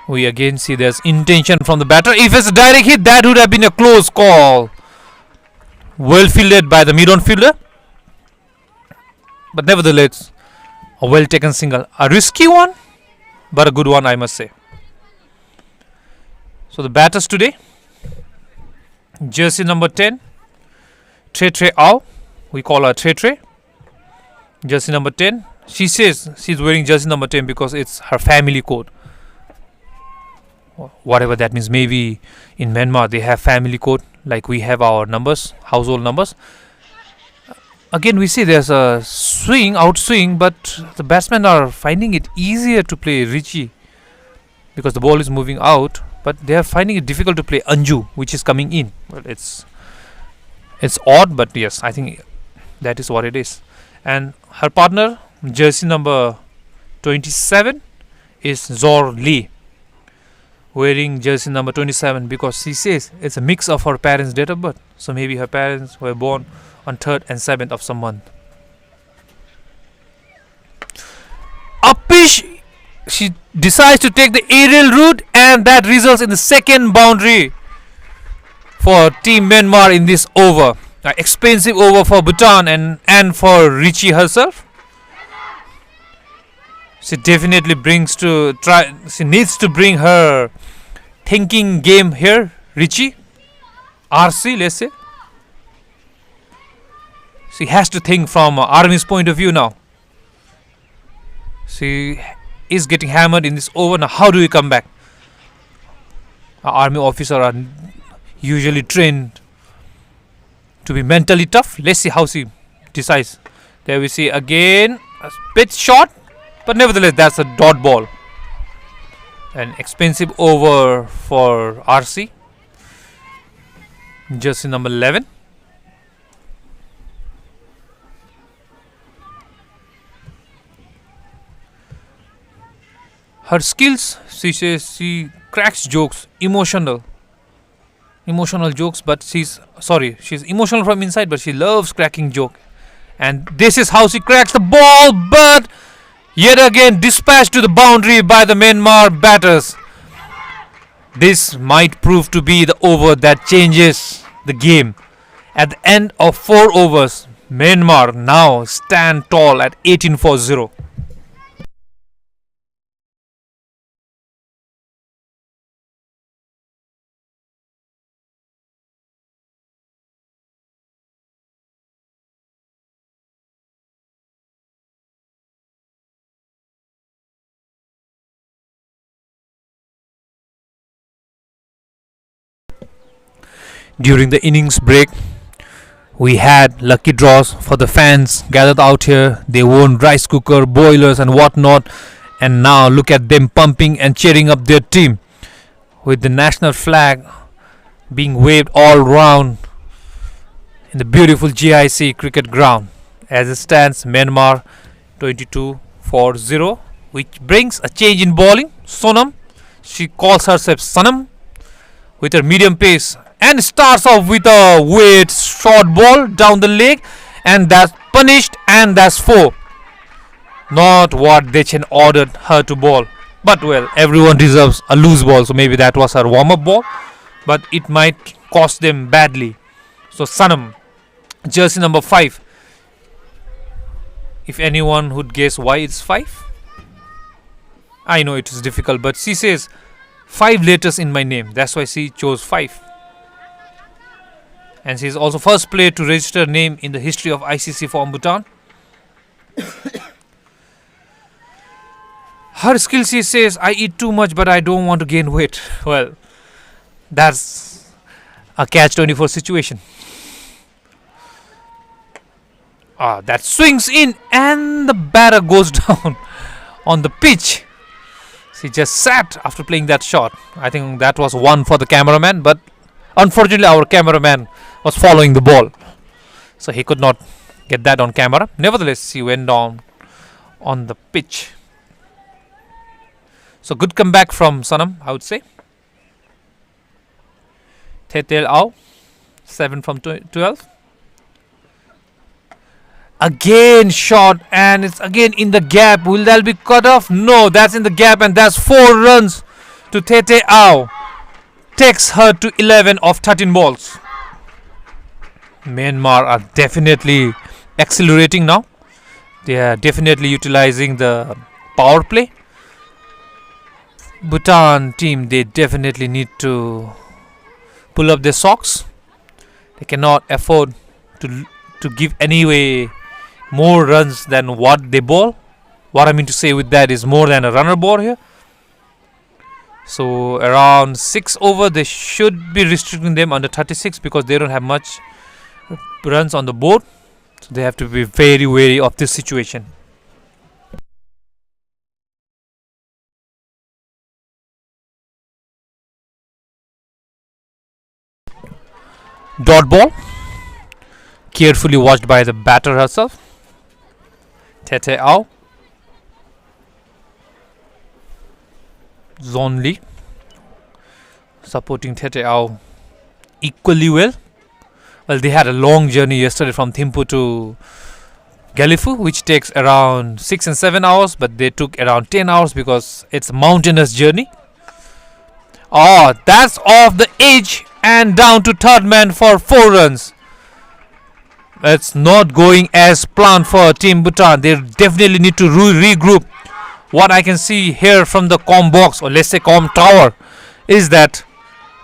We again see there's intention from the batter. If it's a direct hit, that would have been a close call. Well fielded by the mid-on fielder. But nevertheless, a well taken single. A risky one, but a good one, I must say. So the batters today, jersey number 10, T20I. We call her T20I. Jersey number 10. She says she's wearing jersey number 10 because it's her family code. Whatever that means. Maybe in Myanmar they have family code like we have our numbers, household numbers. Again, we see there's a outswing, but the batsmen are finding it easier to play Richie because the ball is moving out, but they are finding it difficult to play Anju, which is coming in. Well, it's odd, but yes, I think that is what it is. And her partner, jersey number 27, is Zor Lee, wearing jersey number 27 because she says it's a mix of her parents' date of birth. So maybe her parents were born on 3rd and 7th of some month. Upish, she decides to take the aerial route, and that results in the second boundary for Team Myanmar in this over. Expensive over for Bhutan and for Richie herself. She definitely she needs to bring her thinking game here, Richie. RC, let's say. She has to think from Army's point of view now. She is getting hammered in this over. Now, how do we come back? Army officers are usually trained to be mentally tough. Let's see how she decides. There we see again a bit short, but nevertheless that's a dot ball. An expensive over for RC. Jersey number 11. Her skills, she says she cracks jokes, emotional jokes, but she's emotional from inside, but she loves cracking joke. And this is how she cracks the ball, but yet again dispatched to the boundary by the Myanmar batters. This might prove to be the over that changes the game. At the end of 4 overs, Myanmar now stand tall at 18 for 0. During the innings break, we had lucky draws for the fans gathered out here. They won rice cooker, boilers and whatnot. And now look at them pumping and cheering up their team with the national flag being waved all round in the beautiful GIC cricket ground. As it stands, Myanmar 22 for 0, which brings a change in bowling. Sonam, she calls herself Sanam with her medium pace and starts off with a weight short ball down the leg, and that's punished, and that's 4. Not what Dechen ordered her to bowl, but well, everyone deserves a loose ball, so maybe that was her warm-up ball, but it might cost them badly. So Sanam, jersey number 5. If anyone would guess why it's 5, I know it is difficult, but she says 5 letters in my name, that's why she chose 5. And she is also first player to register name in the history of ICC from Bhutan. Her skill, she says, I eat too much but I don't want to gain weight. Well, that's a catch-24 situation. That swings in and the batter goes down on the pitch. She just sat after playing that shot. I think that was one for the cameraman, but unfortunately our cameraman was following the ball, so he could not get that on camera. Nevertheless, he went down on the pitch. So good comeback from Sanam, I would say. T20I 7 from 12. Again shot, and it's again in the gap. Will that be cut off? No, that's in the gap, and that's 4 runs to Tete Ao. Takes her to 11 of 13 balls. Myanmar are definitely accelerating now. They are definitely utilizing the power play. Bhutan team, they definitely need to pull up their socks. They cannot afford to give anyway more runs than what they bowl. What I mean to say with that is more than a runner ball here. So around 6 over, they should be restricting them under 36 because they don't have much runs on the board. So they have to be very wary of this situation. Dot ball, carefully watched by the batter herself. Tete Ao. Zon Lee supporting Tete Ao equally well. Well, they had a long journey yesterday from Thimphu to Galifu, which takes around 6 and 7 hours, but they took around 10 hours because it's a mountainous journey. Oh, that's off the edge and down to third man for 4 runs. It's not going as planned for Team Bhutan. They definitely need to regroup. What I can see here from the comm box, or let's say comm tower, is that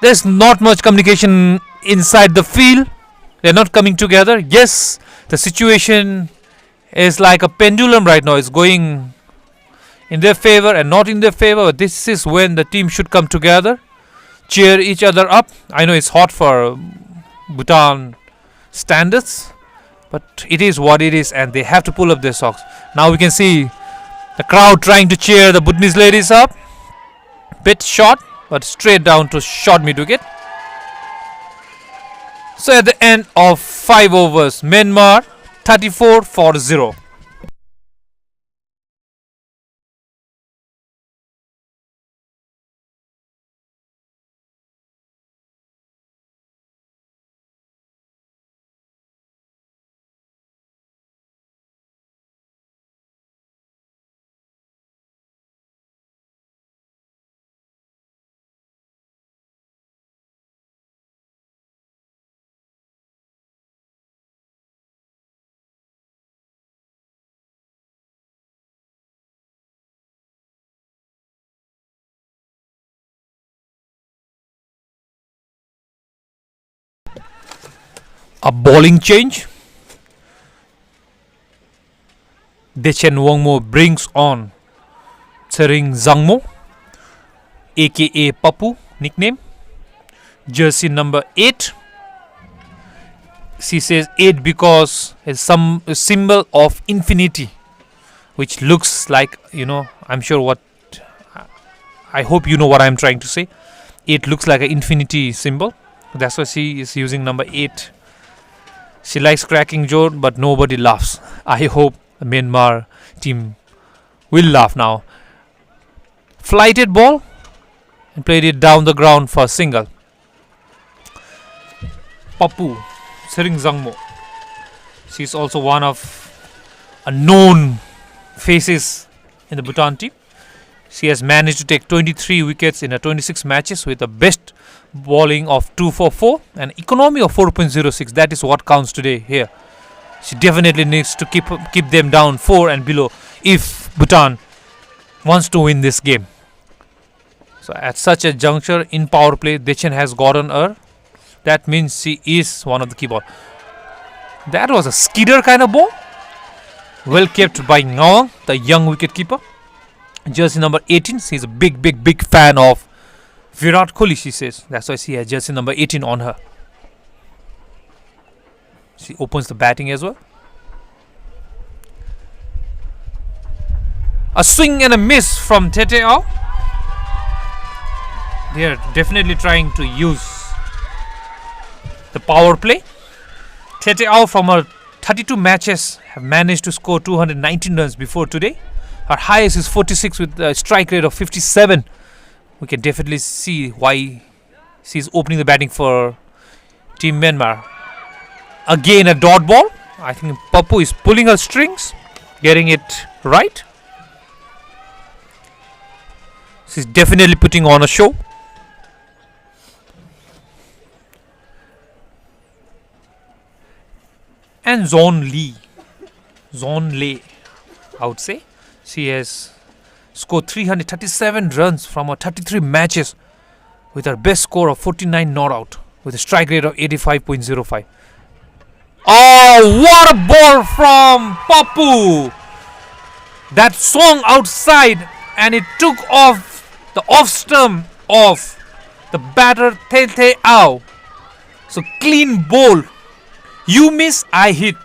there's not much communication inside the field. They're not coming together. Yes, the situation is like a pendulum right now. It's going in their favor and not in their favor. This is when the team should come together, cheer each other up. I know it's hot for Bhutan standards, but it is what it is, and they have to pull up their socks. Now we can see the crowd trying to cheer the Bhutanese ladies up. Bit short, but straight down to short mid wicket. So at the end of 5 overs, Myanmar 34 for 0. A bowling change. Dechen Wongmo brings on Tsering Zangmo, aka Papu nickname, jersey number 8. She says 8 because it's some symbol of infinity, which looks like, I'm sure what, I hope you know what I'm trying to say. It looks like an infinity symbol. That's why she is using number 8. She likes cracking joke, but nobody laughs. I hope the Myanmar team will laugh now. Flighted ball and played it down the ground for a single. Papu Sering Zangmo. She's also one of a known faces in the Bhutan team. She has managed to take 23 wickets in her 26 matches with a best bowling of 244 and economy of 4.06. That is what counts today here. She definitely needs to keep them down 4 and below if Bhutan wants to win this game. So at such a juncture in power play, Dechen has gotten her. That means she is one of the key ball. That was a skidder kind of ball. Well kept by Ngawang, the young wicket keeper. Jersey number 18. She's a big fan of Virat Kohli, she says. That's why she has jersey number 18 on her. She opens the batting as well. A swing and a miss from Tete Ao. They are definitely trying to use the power play. Tete Ao from her 32 matches have managed to score 219 runs before today. Her highest is 46 with a strike rate of 57. We can definitely see why she's opening the batting for Team Myanmar. Again a dot ball. I think Papu is pulling her strings, getting it right. She's definitely putting on a show. And Zon Lee, I would say, she has scored 337 runs from her 33 matches with her best score of 49 not out with a strike rate of 85.05. Oh, what a ball from Papu! That swung outside and it took off the off stump of the batter T20I. So clean bowl. You miss, I hit.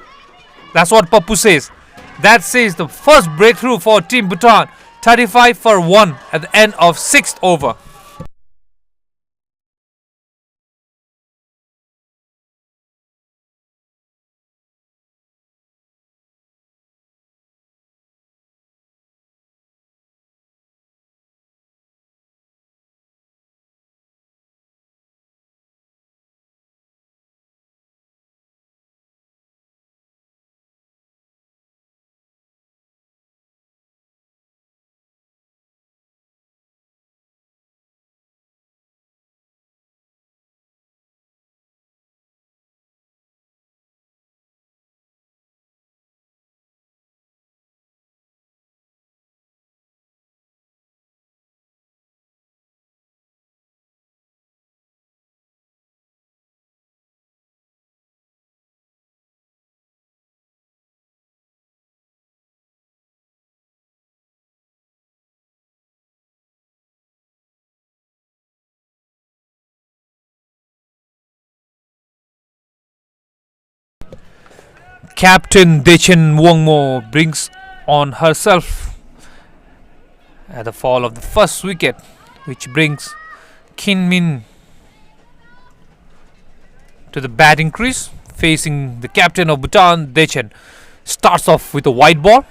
That's what Papu says. That says the first breakthrough for Team Bhutan. 35 for 1 at the end of 6th over. Captain Dechen Wongmo brings on herself at the fall of the first wicket, which brings Kin Min to the batting crease, facing the captain of Bhutan, Dechen. Starts off with a wide ball.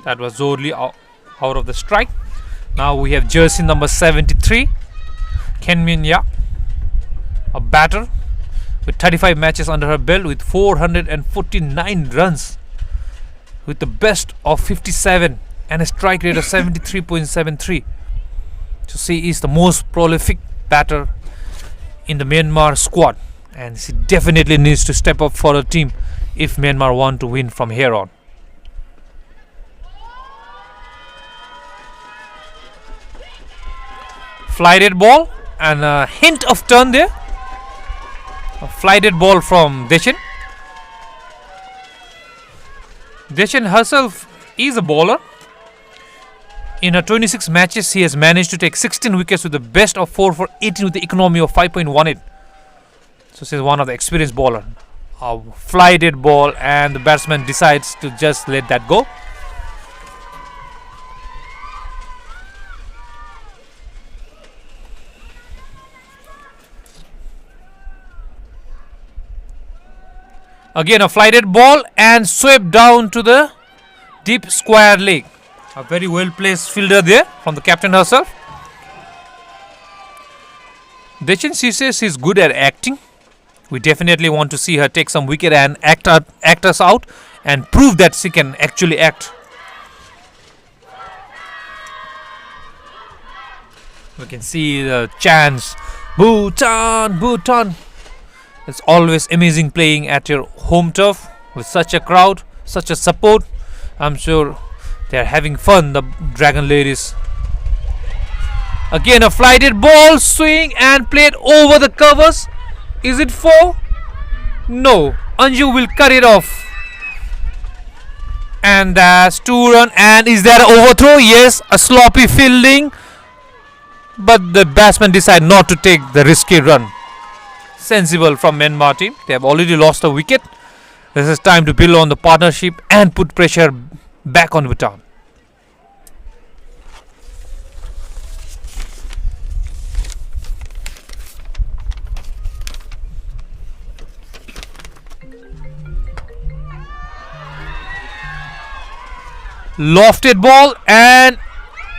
That was Zorli out of the strike. Now we have jersey number 73, Ken Min Ya, a batter with 35 matches under her belt with 449 runs with the best of 57 and a strike rate of 73.73. So she is the most prolific batter in the Myanmar squad, and she definitely needs to step up for her team if Myanmar want to win from here on. Flighted ball and a hint of turn there. A flighted ball from Dechen. Dechen herself is a bowler. In her 26 matches, she has managed to take 16 wickets with the best of 4 for 18 with the economy of 5.18. So she's one of the experienced bowler. A flighted ball and the batsman decides to just let that go. Again a flighted ball and swept down to the deep square leg. A very well placed fielder there from the captain herself. Dechen, she says she's good at acting. We definitely want to see her take some wicket and act us out and prove that she can actually act. We can see the chants, Bhutan, Bhutan. It's always amazing playing at your home turf with such a crowd, such a support. I'm sure they're having fun, the Dragon Ladies. Again a flighted ball, swing and played over the covers. Is it 4? No. Anju will cut it off. And that's 2 run. And is there an overthrow? Yes, a sloppy fielding. But the batsman decided not to take the risky run. Sensible from Myanmar team. They have already lost a wicket. This is time to build on the partnership and put pressure back on Bhutan. Lofted ball and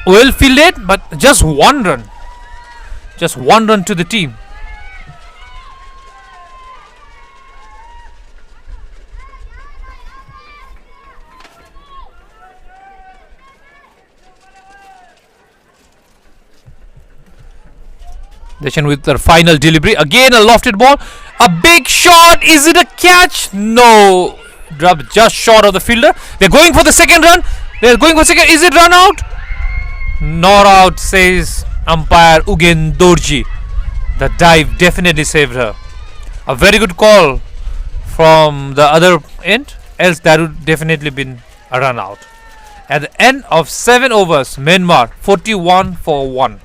well fielded, but just 1 run. Just 1 run to the team. Deshan with their final delivery. Again a lofted ball. A big shot. Is it a catch? No. Dropped just short of the fielder. They're going for the second run. They're going for second. Is it run out? Not out, says umpire Ugen Dorji. The dive definitely saved her. A very good call from the other end. Else that would definitely been a run out. At the end of 7 overs, Myanmar 41 for 1.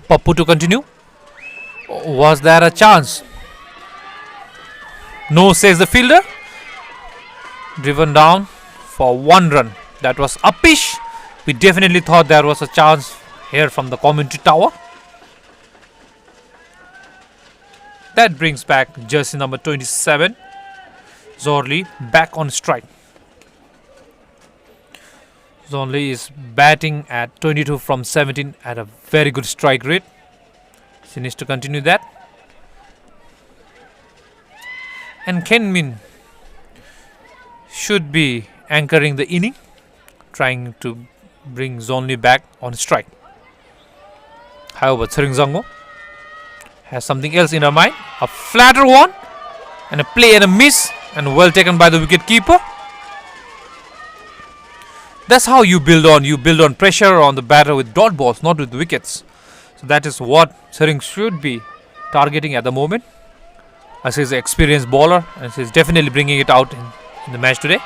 Pappu to continue. Was there a chance? No, says the fielder. Driven down for 1 run. That was uppish. We definitely thought there was a chance here from the commentary tower. That brings back jersey number 27, Zorli, back on strike. Zorli is batting at 22 from 17 at a very good strike rate. She needs to continue that. And Ken Min should be anchoring the inning, trying to bring Zonli back on strike. However, Tsering Zangmo has something else in her mind. A flatter one, and a play and a miss, and well taken by the wicket keeper. That's how you build on. You build on pressure on the batter with dot balls, not with wickets. So that is what Tsering should be targeting at the moment. As he's an experienced bowler, and he's definitely bringing it out in the match today.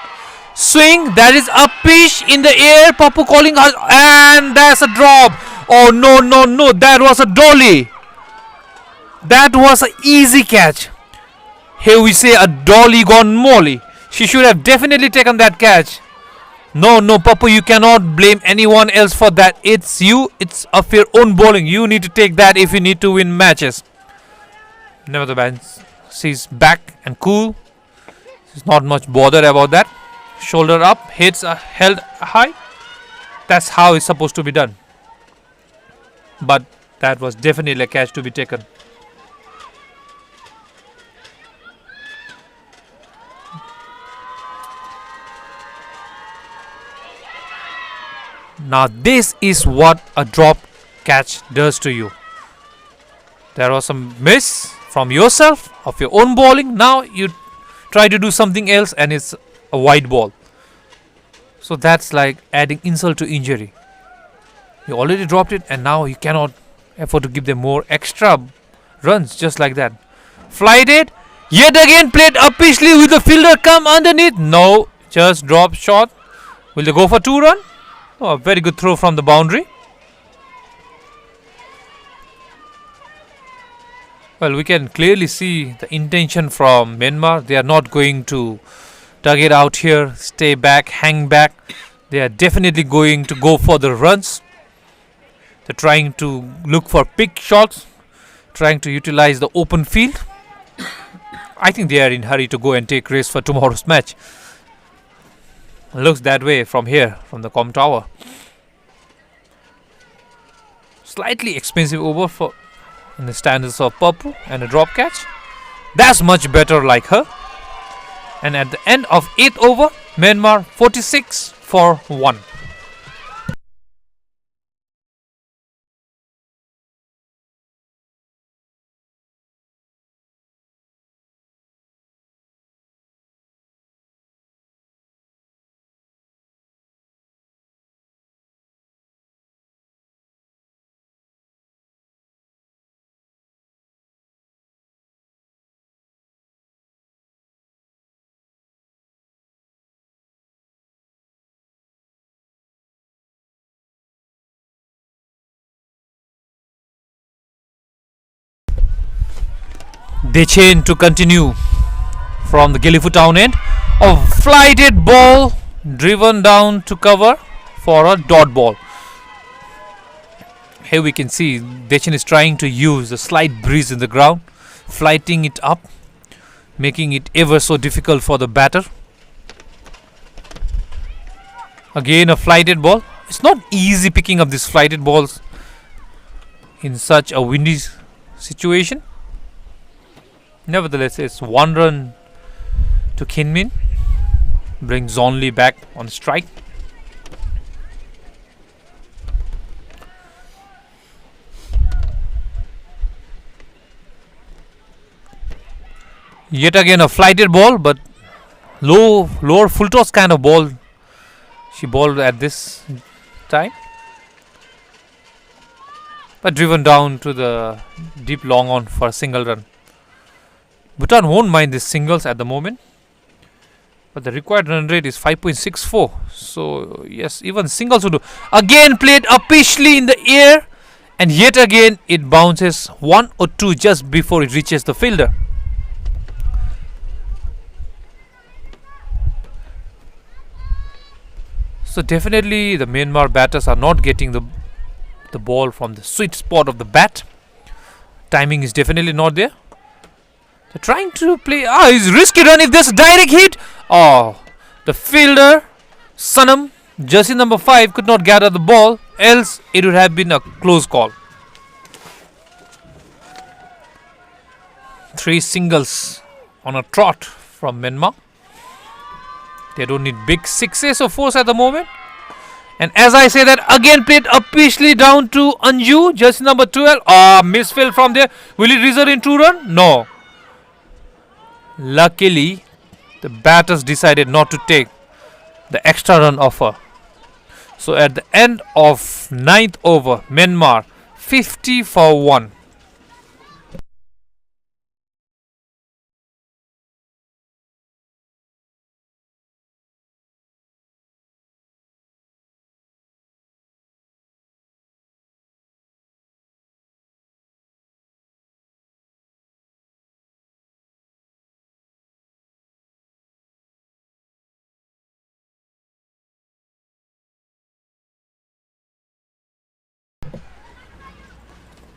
Swing, that is a pitch in the air. Pappu calling us, and that's a drop. Oh no, no, no, that was a dolly. That was an easy catch. Here we say a dolly gone molly. She should have definitely taken that catch. No, no, Pappu, you cannot blame anyone else for that. It's you. It's of your own bowling. You need to take that if you need to win matches. Nevertheless, she's back and cool. She's not much bothered about that. Shoulder up, heads are held high. That's how it's supposed to be done. But that was definitely a catch to be taken. Now this is what a drop catch does to you. There was some miss from yourself of your own bowling. Now you try to do something else and it's a wide ball. So that's like adding insult to injury. You already dropped it and now you cannot afford to give them more extra runs just like that. Flied it. Yet again played uppishly. Will the fielder come underneath? No. Just drop shot. Will they go for 2 run? Oh, a very good throw from the boundary. Well, we can clearly see the intention from Myanmar. They are not going to tug it out here, stay back, hang back. They are definitely going to go for the runs. They're trying to look for pick shots, trying to utilize the open field. I think they are in a hurry to go and take race for tomorrow's match. Looks that way from here, from the com tower. Slightly expensive over for in the standards of Pappu and a drop catch. That's much better like her. And at the end of 8th over, Myanmar 46 for 1. They chain to continue from the Gillifu town end. A flighted ball driven down to cover for a dot ball. Here we can see Dechen is trying to use the slight breeze in the ground, flighting it up, making it ever so difficult for the batter. Again a flighted ball. It's not easy picking up these flighted balls in such a windy situation. Nevertheless, it's 1 run to Kinmin. Brings Zonli back on strike. Yet again a flighted ball, but lower full toss kind of ball she bowled at this time, but driven down to the deep long on for a single run. Bhutan won't mind these singles at the moment, but the required run rate is 5.64. So yes, even singles would do. Again played upishly in the air, and yet again it bounces 1 or 2 just before it reaches the fielder. So definitely the Myanmar batters are not getting the ball from the sweet spot of the bat. Timing is definitely not there. They're trying to play. It's risky run if there's a direct hit. The fielder, Sanam, jersey number 5, could not gather the ball. Else it would have been a close call. 3 singles on a trot from Myanmar. They don't need big 6s or 4s at the moment. And as I say that, again played upishly down to Anju, jersey number 12. Misfield from there. Will it result in 2 run? No. Luckily, the batters decided not to take the extra run offer. So at the end of 9th over, Myanmar 50 for 1.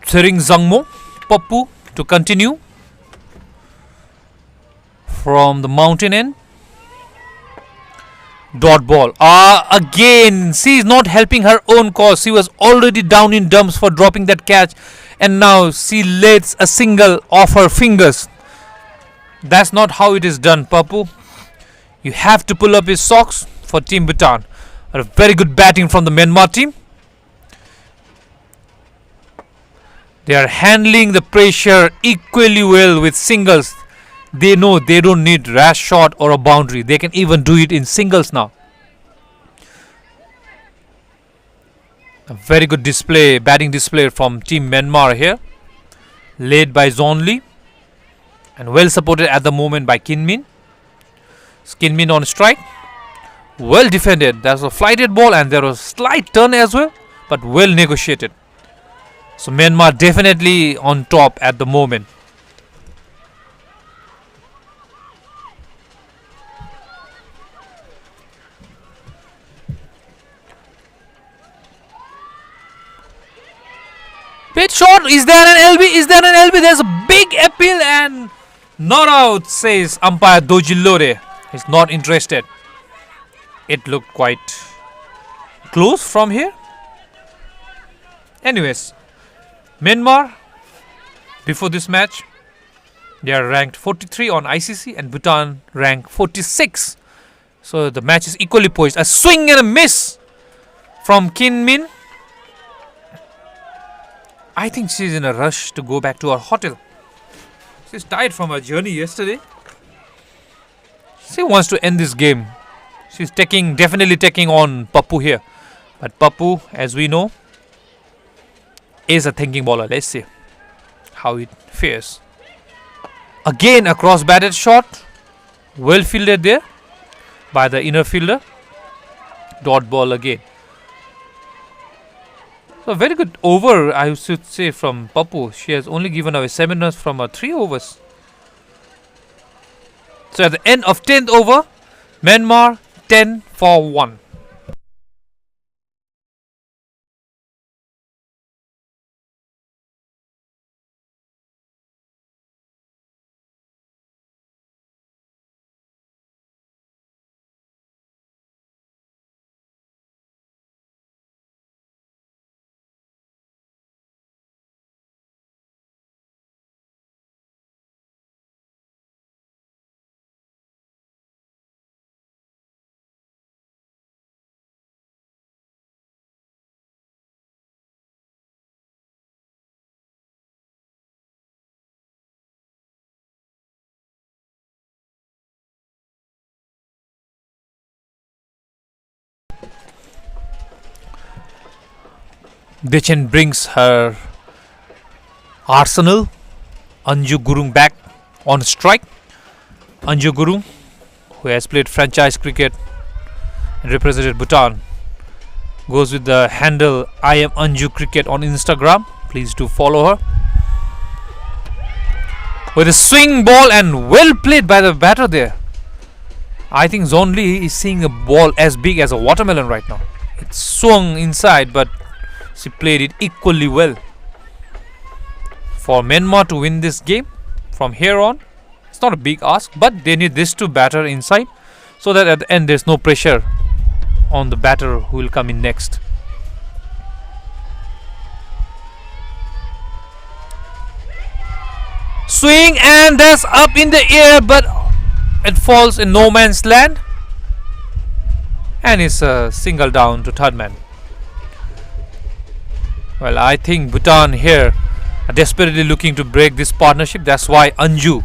Tsering Zangmo, Pappu to continue from the mountain end. Dot ball. Again, she is not helping her own cause. She was already down in dumps for dropping that catch, and now she lets a single off her fingers. That's not how it is done, Pappu. You have to pull up his socks for Team Bhutan. A very good batting from the Myanmar team. They are handling the pressure equally well with singles. They know they don't need rash shot or a boundary. They can even do it in singles now. A very good display, batting display from Team Myanmar here, led by Zonli and well supported at the moment by Kinmin. Kinmin on strike. Well defended. There's a flighted ball and there was a slight turn as well, but well negotiated. So Myanmar definitely on top at the moment. Pitch shot. Is there an LB? Is there an LB? There's a big appeal and not out, says umpire Dojilore. He's not interested. It looked quite close from here. Anyways, Myanmar, before this match, they are ranked 43 on ICC and Bhutan ranked 46. So the match is equally poised. A swing and a miss from Kinmin. I think she's in a rush to go back to her hotel. She's tired from her journey yesterday. She wants to end this game. She's definitely taking on Pappu here. But Pappu, as we know, is a thinking bowler. Let's see how it fares. Again a cross batted shot. Well fielded there by the inner fielder. Dot ball again. So very good over, I should say, from Pappu. She has only given away 7 runs from her 3 overs. So at the end of 10th over, Myanmar 10 for 1. Dechen brings her arsenal. Anju Gurung back on strike. Anju Gurung, who has played franchise cricket and represented Bhutan, goes with the handle I am Anju Cricket on Instagram. Please do follow her. With a swing ball and well played by the batter there. I think Zon Lee is seeing a ball as big as a watermelon right now. It swung inside, but she played it equally well. For Myanmar to win this game from here on, it's not a big ask, but they need this to batter inside so that at the end there's no pressure on the batter who will come in next. Swing, and that's up in the air, but it falls in no man's land, and it's a single down to third man. Well, I think Bhutan here are desperately looking to break this partnership. That's why Anju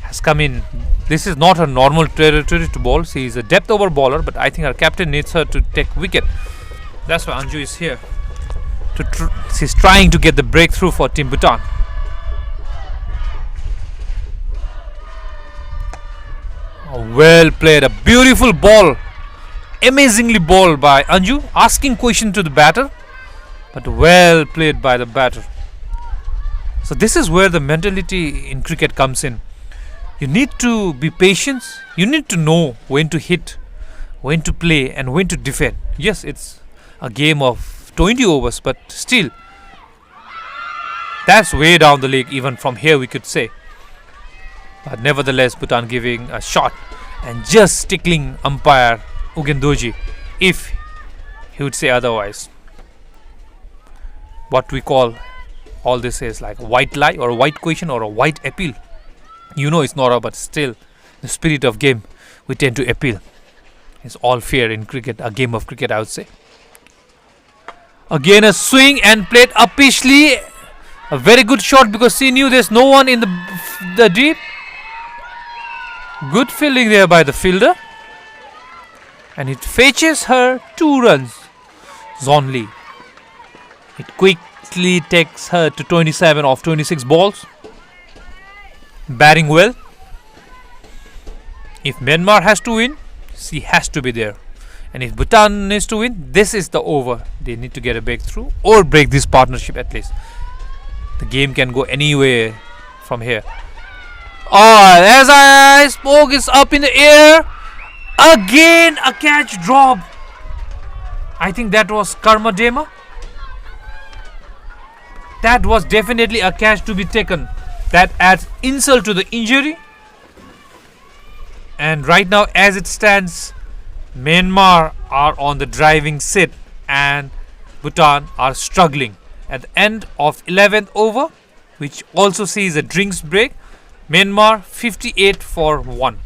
has come in. This is not her normal territory to bowl. She is a depth over bowler, but I think her captain needs her to take wicket. That's why Anju is here. She's trying to get the breakthrough for Team Bhutan. Well played, a beautiful ball, amazingly bowled by Anju, asking question to the batter, but well played by the batter. So this is where the mentality in cricket comes in. You need to be patient. You need to know when to hit, when to play, and when to defend. Yes, it's a game of 20 overs, but still, that's way down the league. Even from here, we could say. But nevertheless, Bhutan giving a shot and just tickling umpire Ugendoji if he would say otherwise. What we call all this is like a white lie or a white question or a white appeal. You know it's not, but still, the spirit of game, we tend to appeal. It's all fair in cricket, a game of cricket, I would say. Again, a swing and played uppishly. A very good shot because he knew there's no one in the deep. Good fielding there by the fielder. And it fetches her 2 runs. Zon Lee. It quickly takes her to 27 of 26 balls. Batting well. If Myanmar has to win, she has to be there. And if Bhutan needs to win, this is the over. They need to get a breakthrough or break this partnership at least. The game can go anywhere from here. As I spoke, it's up in the air. Again, a catch drop. I think that was Karma Dema. That was definitely a catch to be taken. That adds insult to the injury. And right now, as it stands, Myanmar are on the driving seat and Bhutan are struggling. At the end of 11th over, which also sees a drinks break, Myanmar 58 for 1.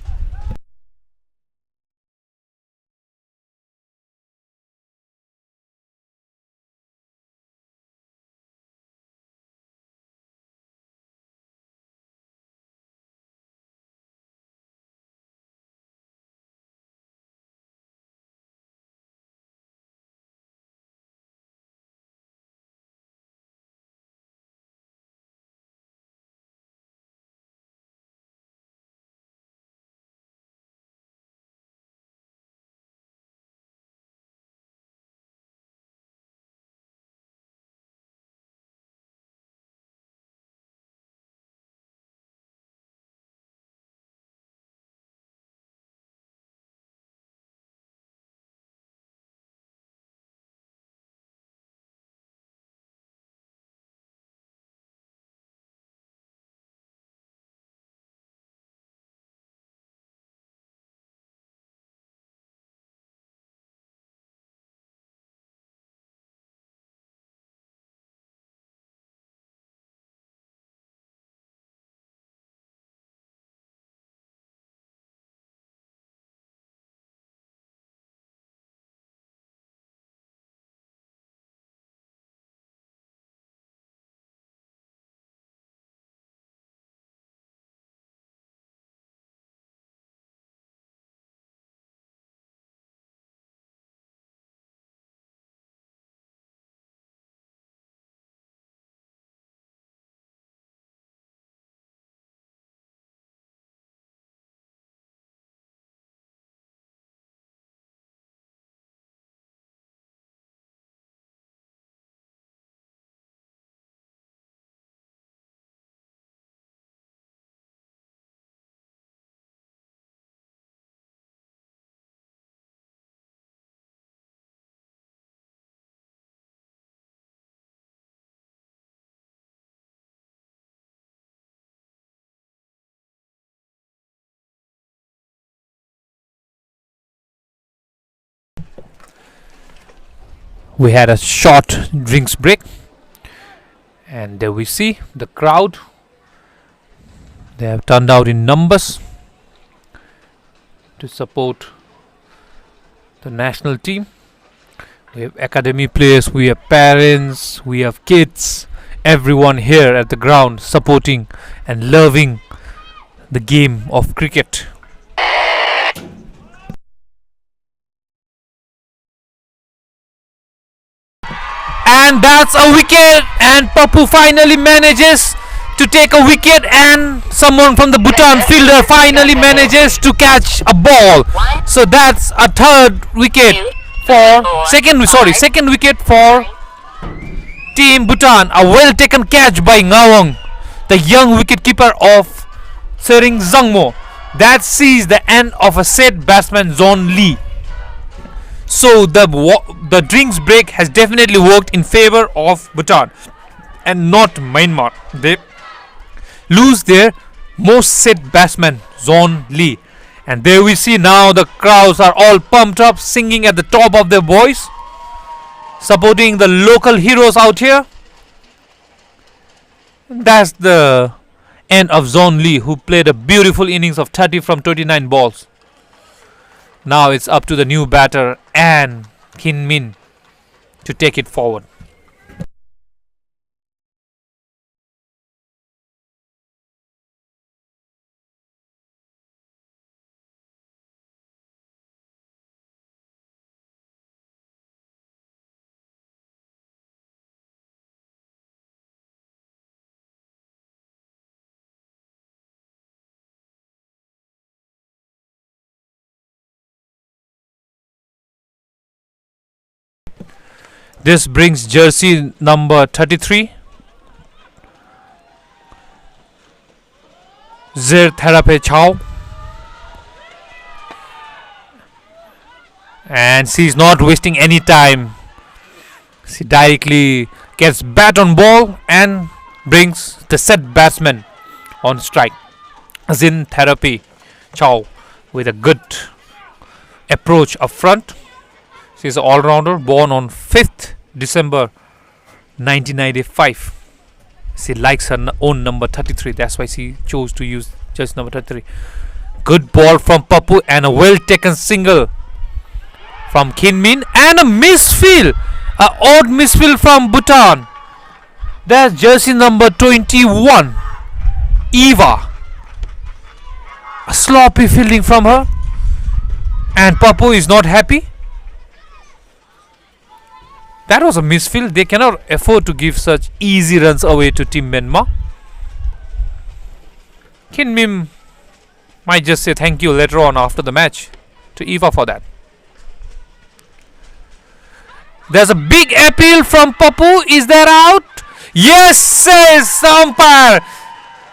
We had a short drinks break, and there we see the crowd. They have turned out in numbers to support the national team. We have academy players, we have parents, we have kids, everyone here at the ground supporting and loving the game of cricket. And that's a wicket, and Papu finally manages to take a wicket, and someone from the Bhutan fielder finally manages to catch a ball. So that's a third wicket for second wicket for Team Bhutan. A well taken catch by Ngawang, the young wicketkeeper of Sering Zangmo. That sees the end of a set batsman Zon Lee. So the drinks break has definitely worked in favor of Bhutan and not Myanmar. They lose their most set batsman Zon Lee. And there we see now the crowds are all pumped up, singing at the top of their voice, supporting the local heroes out here. That's the end of Zon Lee, who played a beautiful innings of 30 from 29 balls. Now it's up to the new batter and Kin Min to take it forward. This brings jersey number 33, Zir Therape Chow, and she's not wasting any time. She directly gets bat on ball and brings the set batsman on strike. Zin Therapy Chow with a good approach up front. She's an all-rounder, born on 5th December 1995. She likes her own number 33. That's why she chose to use just number 33. Good ball from Papu and a well-taken single from Kin Min, and a misfield, a odd misfield from Bhutan. That's jersey number 21, Eva. A sloppy fielding from her, and Papu is not happy. That was a misfield. They cannot afford to give such easy runs away to Team Myanmar. Kin Min might just say thank you later on after the match to Eva for that. There's a big appeal from Papu. Is that out? Yes, says umpire.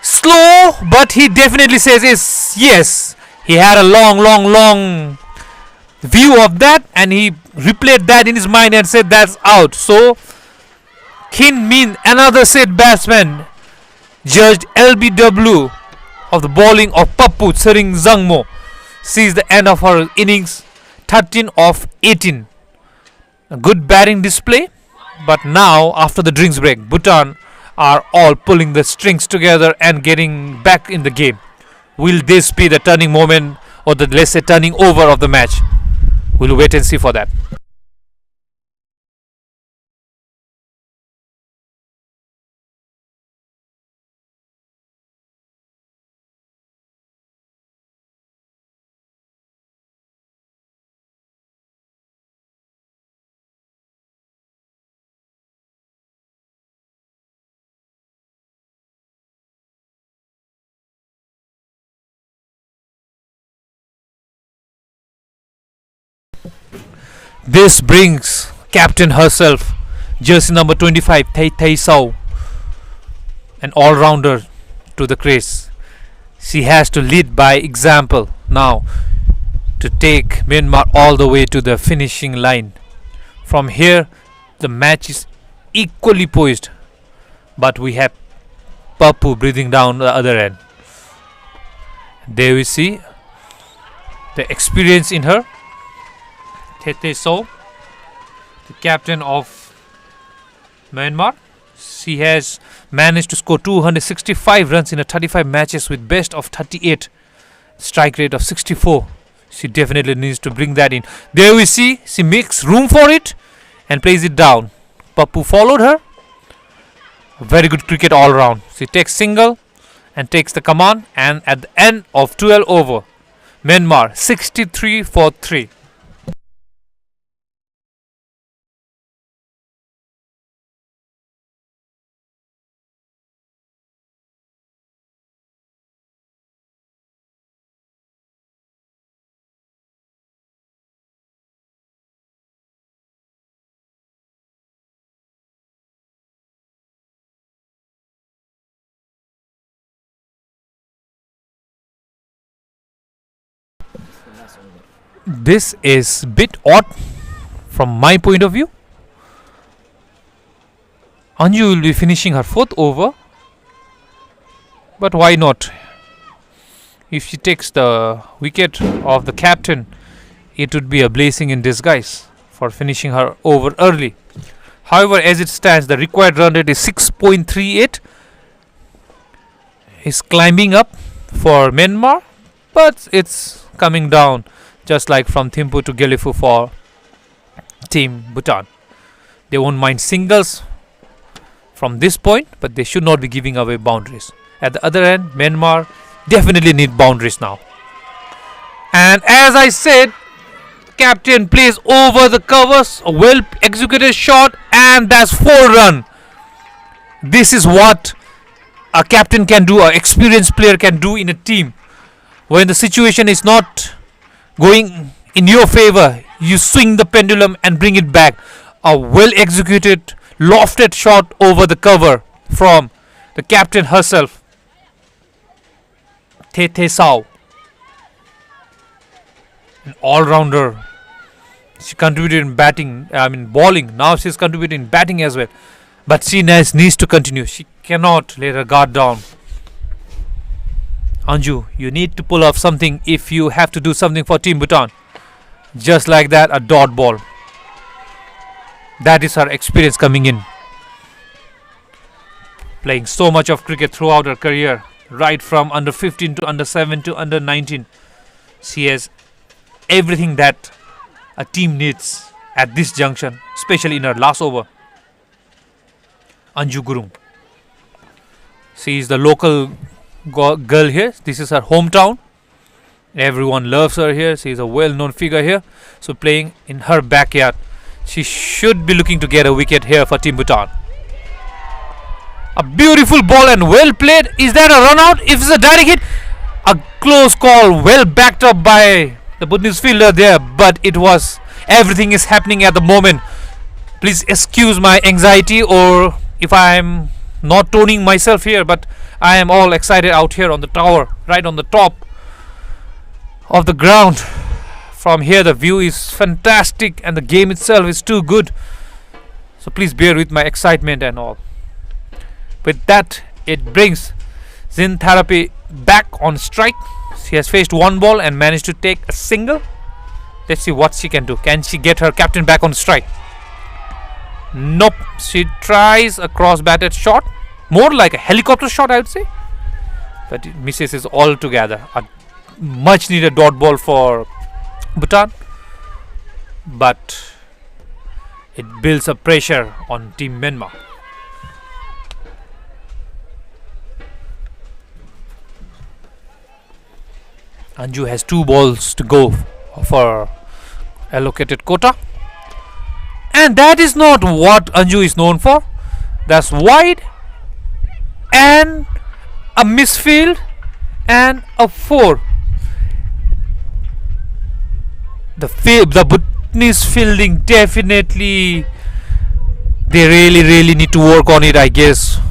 Slow, but he definitely says yes. He had a long view of that, and he replayed that in his mind and said that's out. So Kin Min, another set batsman, judged LBW of the bowling of Papu Sering Zangmo, sees the end of her innings, 13 of 18. A good batting display, but now after the drinks break, Bhutan are all pulling the strings together and getting back in the game. Will this be the turning moment, or the, let's say, turning over of the match? We'll wait and see for that. This brings captain herself, jersey number 25, Thai Thai Sao, an all-rounder, to the crease. She has to lead by example now to take Myanmar all the way to the finishing line. From here, the match is equally poised, but we have Papu breathing down the other end. There we see the experience in her. Tete So the captain of Myanmar. She has managed to score 265 runs in 35 matches with best of 38, strike rate of 64. She definitely needs to bring that in. There we see she makes room for it and plays it down. Pappu followed her. Very good cricket all round. She takes single and takes the command, and at the end of 12 over, Myanmar 63 for 3. This is bit odd from my point of view. Anju will be finishing her fourth over, but why not? If she takes the wicket of the captain, it would be a blessing in disguise for finishing her over early. However, as it stands, the required run rate is 6.38. Is climbing up for Myanmar, but it's coming down, just like from Thimphu to Gelifu for Team Bhutan. They won't mind singles from this point, but they should not be giving away boundaries. At the other end, Myanmar definitely need boundaries now. And as I said, captain plays over the covers, a well executed shot, and that's 4 run. This is what a captain can do, an experienced player can do in a team. When the situation is not going in your favor, you swing the pendulum and bring it back. A well executed, lofted shot over the cover from the captain herself, Tete Sao. An all-rounder. She contributed in bowling. Now she's contributing in batting as well. But she needs to continue. She cannot let her guard down. Anju, you need to pull off something if you have to do something for Team Bhutan. Just like that, a dot ball. That is her experience coming in. Playing so much of cricket throughout her career, right from under 15 to under 7 to under 19. She has everything that a team needs at this junction, especially in her last over. Anju Gurung. She is the local girl here. This is her hometown. Everyone loves her here. She is a well-known figure here. So playing in her backyard, she should be looking to get a wicket here for Team Bhutan. A beautiful ball and well played. Is that a run out? If it's a direct hit, a close call, well backed up by the Bhutanese fielder there, but it was, everything is happening at the moment. Please excuse my anxiety, or if I am not toning myself here, but I am all excited out here on the tower, right on the top of the ground. From here the view is fantastic and the game itself is too good, so please bear with my excitement and all. With that, it brings Zin Therapy back on strike. She has faced one ball and managed to take a single. Let's see what she can do. Can she get her captain back on strike? Nope. She tries a cross-batted shot, more like a helicopter shot, I would say, but it misses it altogether. A much needed dot ball for Bhutan, but it builds up pressure on Team Myanmar. Anju has 2 balls to go for allocated quota, and that is not what Anju is known for. That's wide and a misfield and a 4. The Bhutanese fielding, definitely they really need to work on it, I guess.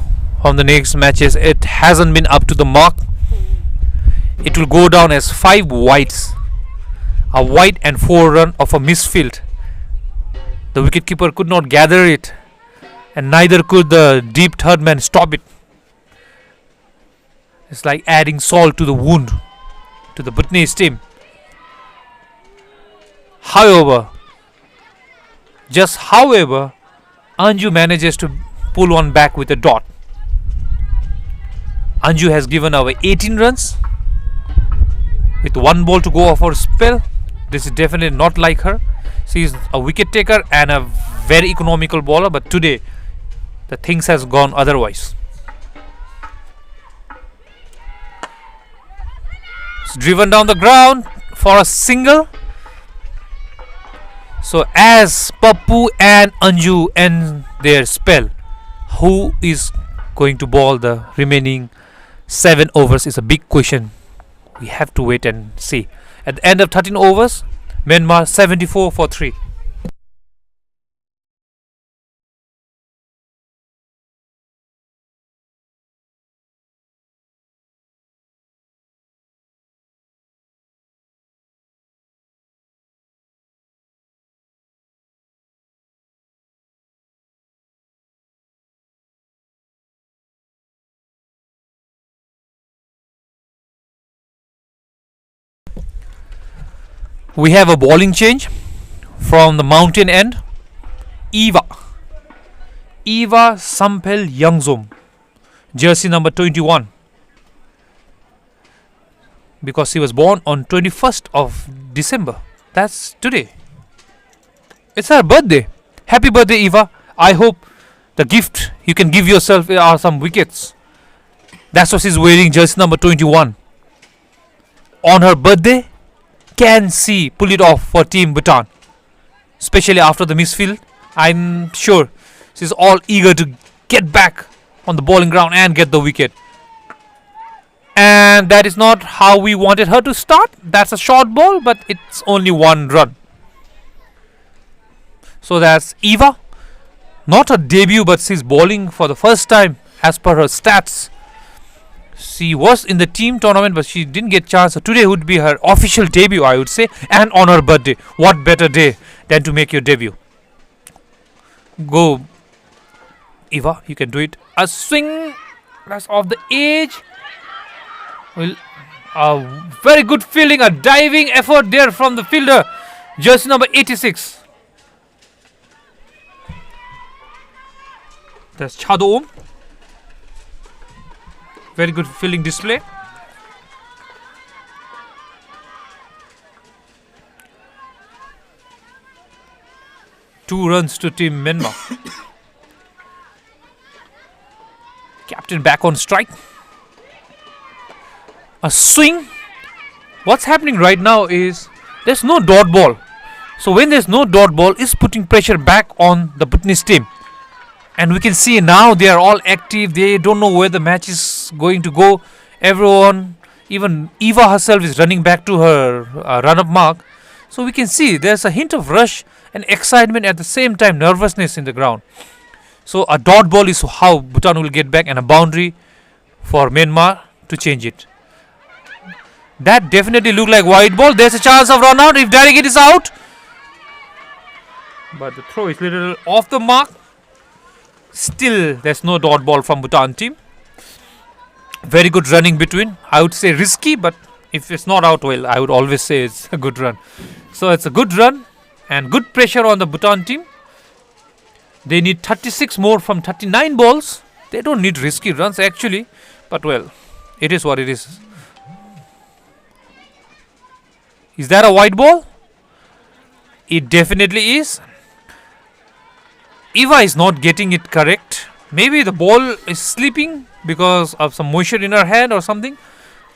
From the next matches, it hasn't been up to the mark. It will go down as 5 wides, a wide and 4 run of a misfield. The wicketkeeper could not gather it, and neither could the deep third man stop it. It's like adding salt to the wound to the Bhutanese team. However, Just however, Anju manages to pull one back with a dot. Anju has given away 18 runs with one ball to go off her spell. This is definitely not like her. She is a wicket taker and a very economical bowler, but today the things has gone otherwise. It's driven down the ground for a single. So as Pappu and Anju end their spell, who is going to bowl the remaining 7 overs is a big question. We have to wait and see. At the end of 13 overs, Myanmar 74 for 3. We have a bowling change from the mountain end. Eva Sampel Youngzom, jersey number 21, because he was born on 21st of December. That's today. It's her birthday. Happy birthday, Eva. I hope the gift you can give yourself are some wickets. That's what she's wearing, jersey number 21. On her birthday, can she pull it off for Team Bhutan? Especially after the misfield, I'm sure she's all eager to get back on the bowling ground and get the wicket. And that is not how we wanted her to start. That's a short ball, but it's only 1 run. So that's Eva. Not her debut, but she's bowling for the first time as per her stats. She was in the team tournament, but she didn't get chance. So today would be her official debut, I would say, and on her birthday. What better day than to make your debut? Go, Eva, you can do it. A swing, that's off the edge. Well, a very good fielding, a diving effort there from the fielder, jersey number 86. That's Chado Om. Very good fielding display. Two runs to Team Myanmar. Captain back on strike. A swing. What's happening right now is there's no dot ball. So when there's no dot ball, it's putting pressure back on the Bhutanese team. And we can see now they are all active. They don't know where the match is going to go. Everyone, even Eva herself, is running back to her run-up mark. So we can see there's a hint of rush and excitement, at the same time nervousness in the ground. So a dot ball is how Bhutan will get back, and a boundary for Myanmar to change it. That definitely looked like wide ball. There's a chance of run out if Darigate is out. But the throw is little off the mark. Still, there's no dot ball from Bhutan team. Very good running between. I would say risky, but if it's not out, well, I would always say it's a good run. So it's a good run and good pressure on the Bhutan team. They need 36 more from 39 balls. They don't need risky runs actually, but well, it is what it is. Is that a wide ball? It definitely is. Eva is not getting it correct. Maybe the ball is sleeping because of some moisture in her hand or something.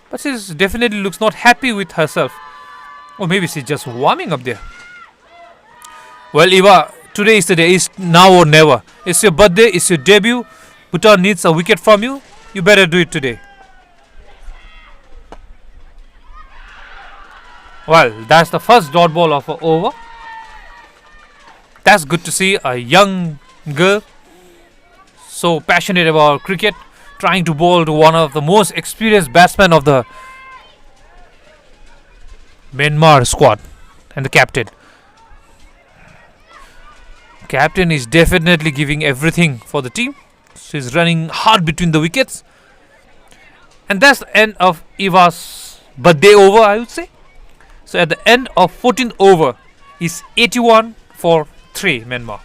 But she definitely looks not happy with herself. Or maybe she's just warming up there. Well, Eva, today is the day. It's now or never. It's your birthday. It's your debut. Bhutan needs a wicket from you. You better do it today. Well, that's the first dot ball of an over. That's good to see a young girl so passionate about cricket, trying to bowl to one of the most experienced batsmen of the Myanmar squad and the captain. Captain is definitely giving everything for the team. She's running hard between the wickets. And that's the end of Eva's birthday over, I would say. So at the end of 14th over is 81 for 6-3 Myanmar.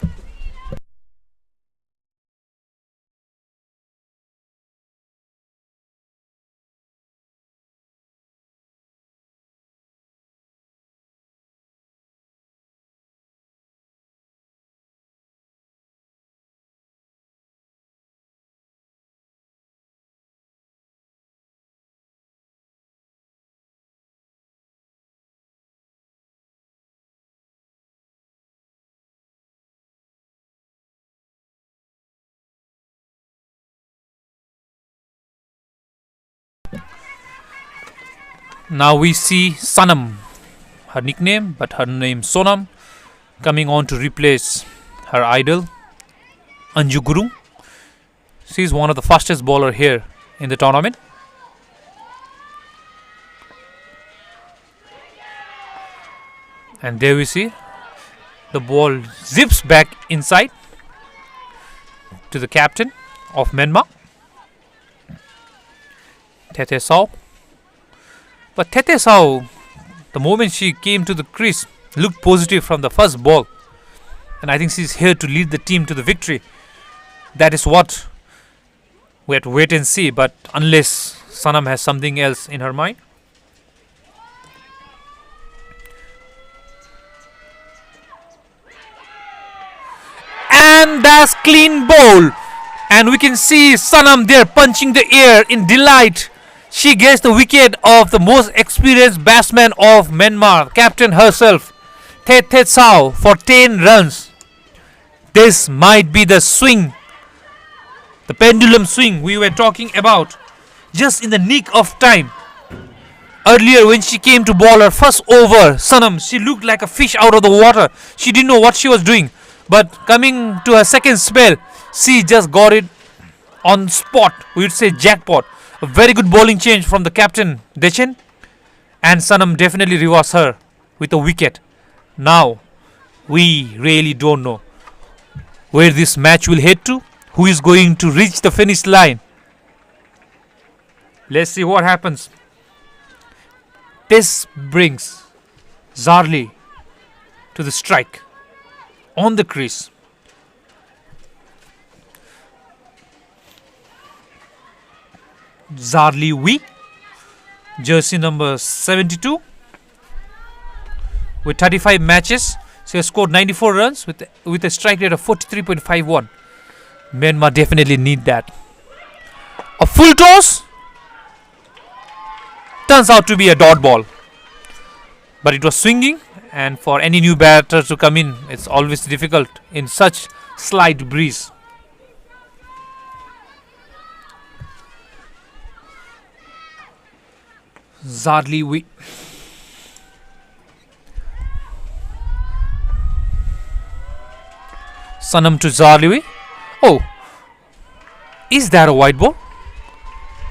Now we see Sanam, her nickname, but her name Sonam, coming on to replace her idol Anju Gurung. She is one of the fastest bowler here in the tournament. And there we see the ball zips back inside to the captain of Myanmar, Tete Sao. But Tete Sao, the moment she came to the crease, looked positive from the first ball. And I think she's here to lead the team to the victory. That is what we have to wait and see. But unless Sanam has something else in her mind. And that's clean bowl. And we can see Sanam there punching the air in delight. She gets the wicket of the most experienced batsman of Myanmar, captain herself, Tete Sao, for 10 runs. This might be the swing, the pendulum swing we were talking about, just in the nick of time. Earlier, when she came to bowl her first over, Sanam, she looked like a fish out of the water. She didn't know what she was doing. But coming to her second spell, she just got it on spot. We would say jackpot. A very good bowling change from the captain, Dechen. And Sanam definitely rewards her with a wicket. Now, we really don't know where this match will head to. Who is going to reach the finish line? Let's see what happens. This brings Zarli to the strike on the crease. Zarli Wee, jersey number 72, with 35 matches. She has scored 94 runs with a strike rate of 43.51. Myanmar definitely need that. A full toss turns out to be a dot ball, but it was swinging, and for any new batter to come in, it's always difficult in such slight breeze. Zarli Wee. Sanam to Zarli Wee. Oh, is that a white ball?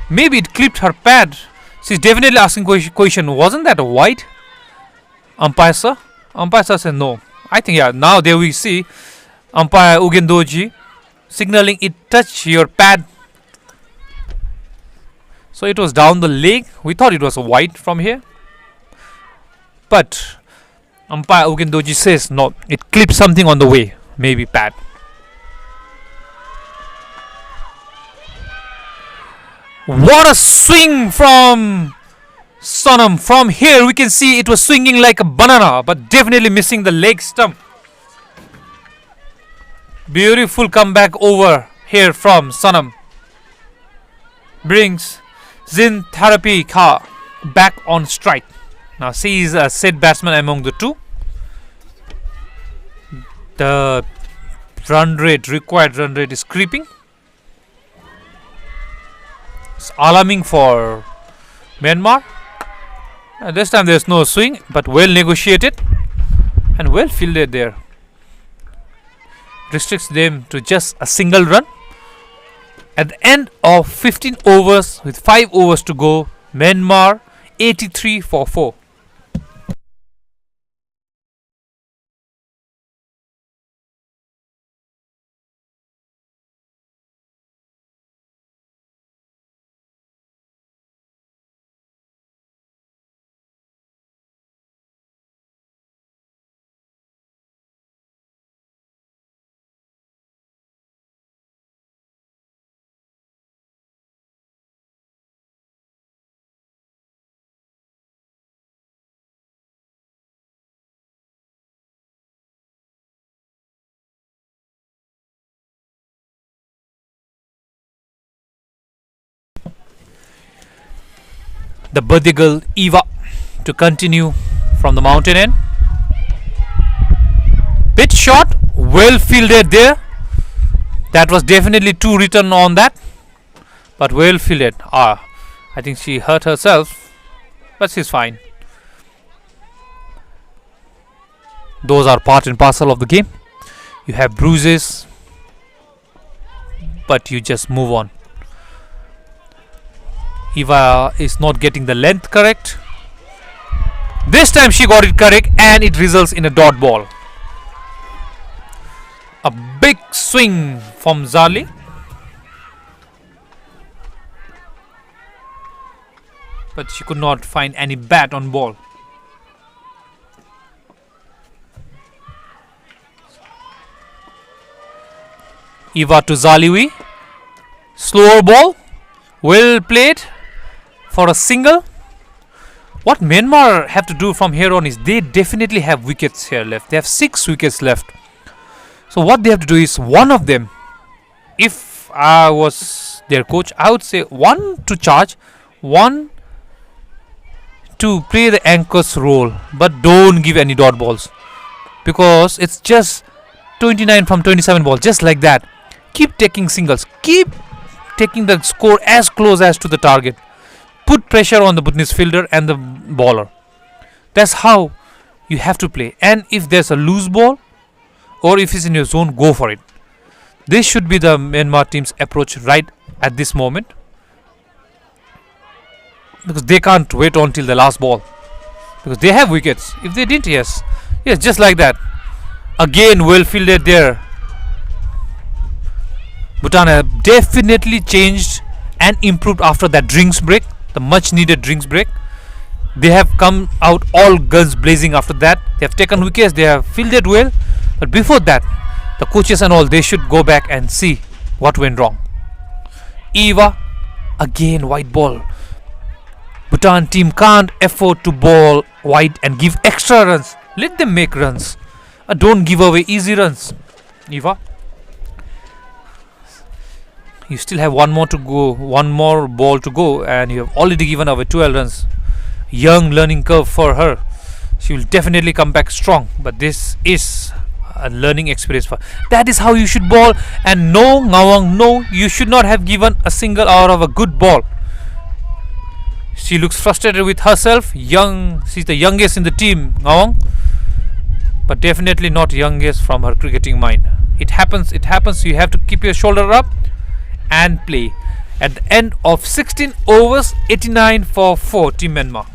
Maybe it clipped her pad. She's definitely asking question. Wasn't that a white? Umpire sir? Umpire sir said no. I think yeah. Now there we see umpire Ugendoji signaling it touched your pad. So it was down the leg. We thought it was a white from here. But umpire Ugendoji says no. It clipped something on the way. Maybe pad. What a swing from Sonam. From here we can see it was swinging like a banana, but definitely missing the leg stump. Beautiful comeback over here from Sonam. Brings Zin Therapy Kha back on strike. Now she is a set batsman among the two. The required run rate is creeping. It's alarming for Myanmar. This time there's no swing, but well negotiated and well fielded there. Restricts them to just a single run. At the end of 15 overs with 5 overs to go, Myanmar 83 for 4. the birthday girl Eva to continue from the mountain end. Bit short, well fielded there. That was definitely 2 written on that, but well fielded. I think she hurt herself, but she's fine. Those are part and parcel of the game. You have bruises, but you just move on. Eva is not getting the length correct. This time she got it correct, and it results in a dot ball. A big swing from Zali. But she could not find any bat on ball. Eva to Zaliwi. Slower ball. Well played for a single. What Myanmar have to do from here on is they definitely have wickets here left. They have 6 wickets left. So what they have to do is one of them, if I was their coach, I would say one to charge, one to play the anchor's role, but don't give any dot balls, because it's just 29 from 27 balls, just like that. Keep taking singles, keep taking the score as close as to the target. Put pressure on the Bhutanese fielder and the bowler. That's how you have to play. And if there's a loose ball, or if it's in your zone, go for it. This should be the Myanmar team's approach right at this moment, because they can't wait until the last ball, because they have wickets. If they didn't, yes, just like that. Again, well fielded there. Bhutan have definitely changed and improved after that drinks break, the much needed drinks break. They have come out all guns blazing after that. They have taken wickets, they have fielded well. But before that, the coaches and all, they should go back and see what went wrong. Eva, again white ball. Bhutan team can't afford to bowl wide and give extra runs. Let them make runs. Don't give away easy runs. Eva, you still have one more to go, one more ball to go, and you have already given away 12 runs. Young learning curve for her. She will definitely come back strong, but this is a learning experience for her. That is how you should bowl. And no, Ngawang, no, you should not have given a single out of a good ball. She looks frustrated with herself. She's the youngest in the team, Ngawang, but definitely not youngest from her cricketing mind. It happens. You have to keep your shoulder up and play. At the end of 16 overs, 89 for 4, Team Myanmar.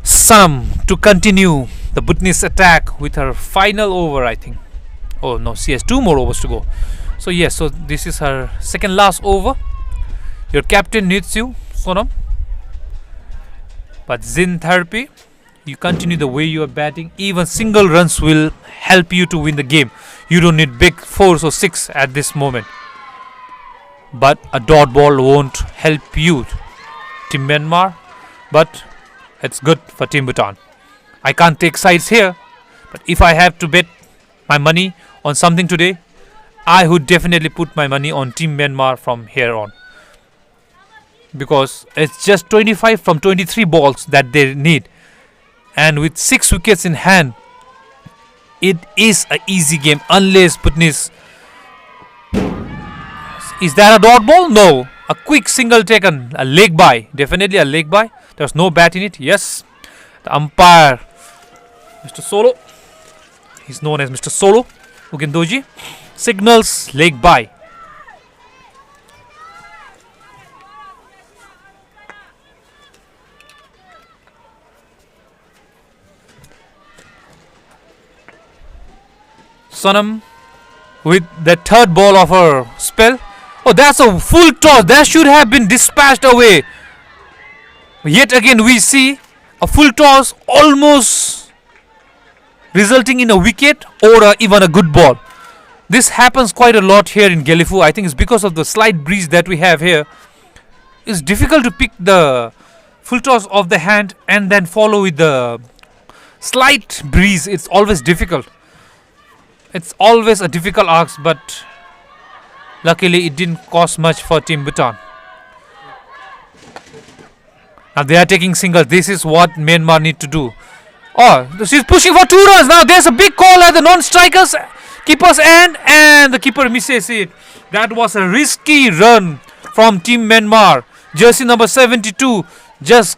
Sanam to continue the Bhutanese attack with her final over, I think. Oh no, she has 2 more overs to go. So yes, so this is her second last over. Your captain needs you, Sonam. But Zin therapy, you continue the way you are batting. Even single runs will help you to win the game. You don't need big 4s or 6 at this moment. But a dot ball won't help you, Team Myanmar. But it's good for Team Bhutan. I can't take sides here, but if I have to bet my money on something today, I would definitely put my money on Team Myanmar from here on, because it's just 25 from 23 balls that they need, and with 6 wickets in hand, it is an easy game unless Bhutanese. Is that a dot ball? No. A quick single taken, a leg by, definitely a leg by. There's no bat in it. Yes, the umpire, Mr. Solo, he's known as Mr. Solo Ugendoji, signals leg by. Sonam with the third ball of her spell. Oh, that's a full toss. That should have been dispatched away. Yet again we see a full toss, almost resulting in a wicket or even a good ball. This happens quite a lot here in Gelifu. I think it's because of the slight breeze that we have here. It's difficult to pick the full toss of the hand and then follow with the slight breeze. It's always difficult. It's always a difficult ask, but luckily it didn't cost much for Team Bhutan. Now they are taking single. This is what Myanmar need to do. Oh, she's pushing for 2 runs. Now there's a big call at the non-strikers keeper's end, and the keeper misses it. That was a risky run from Team Myanmar. Jersey number 72 just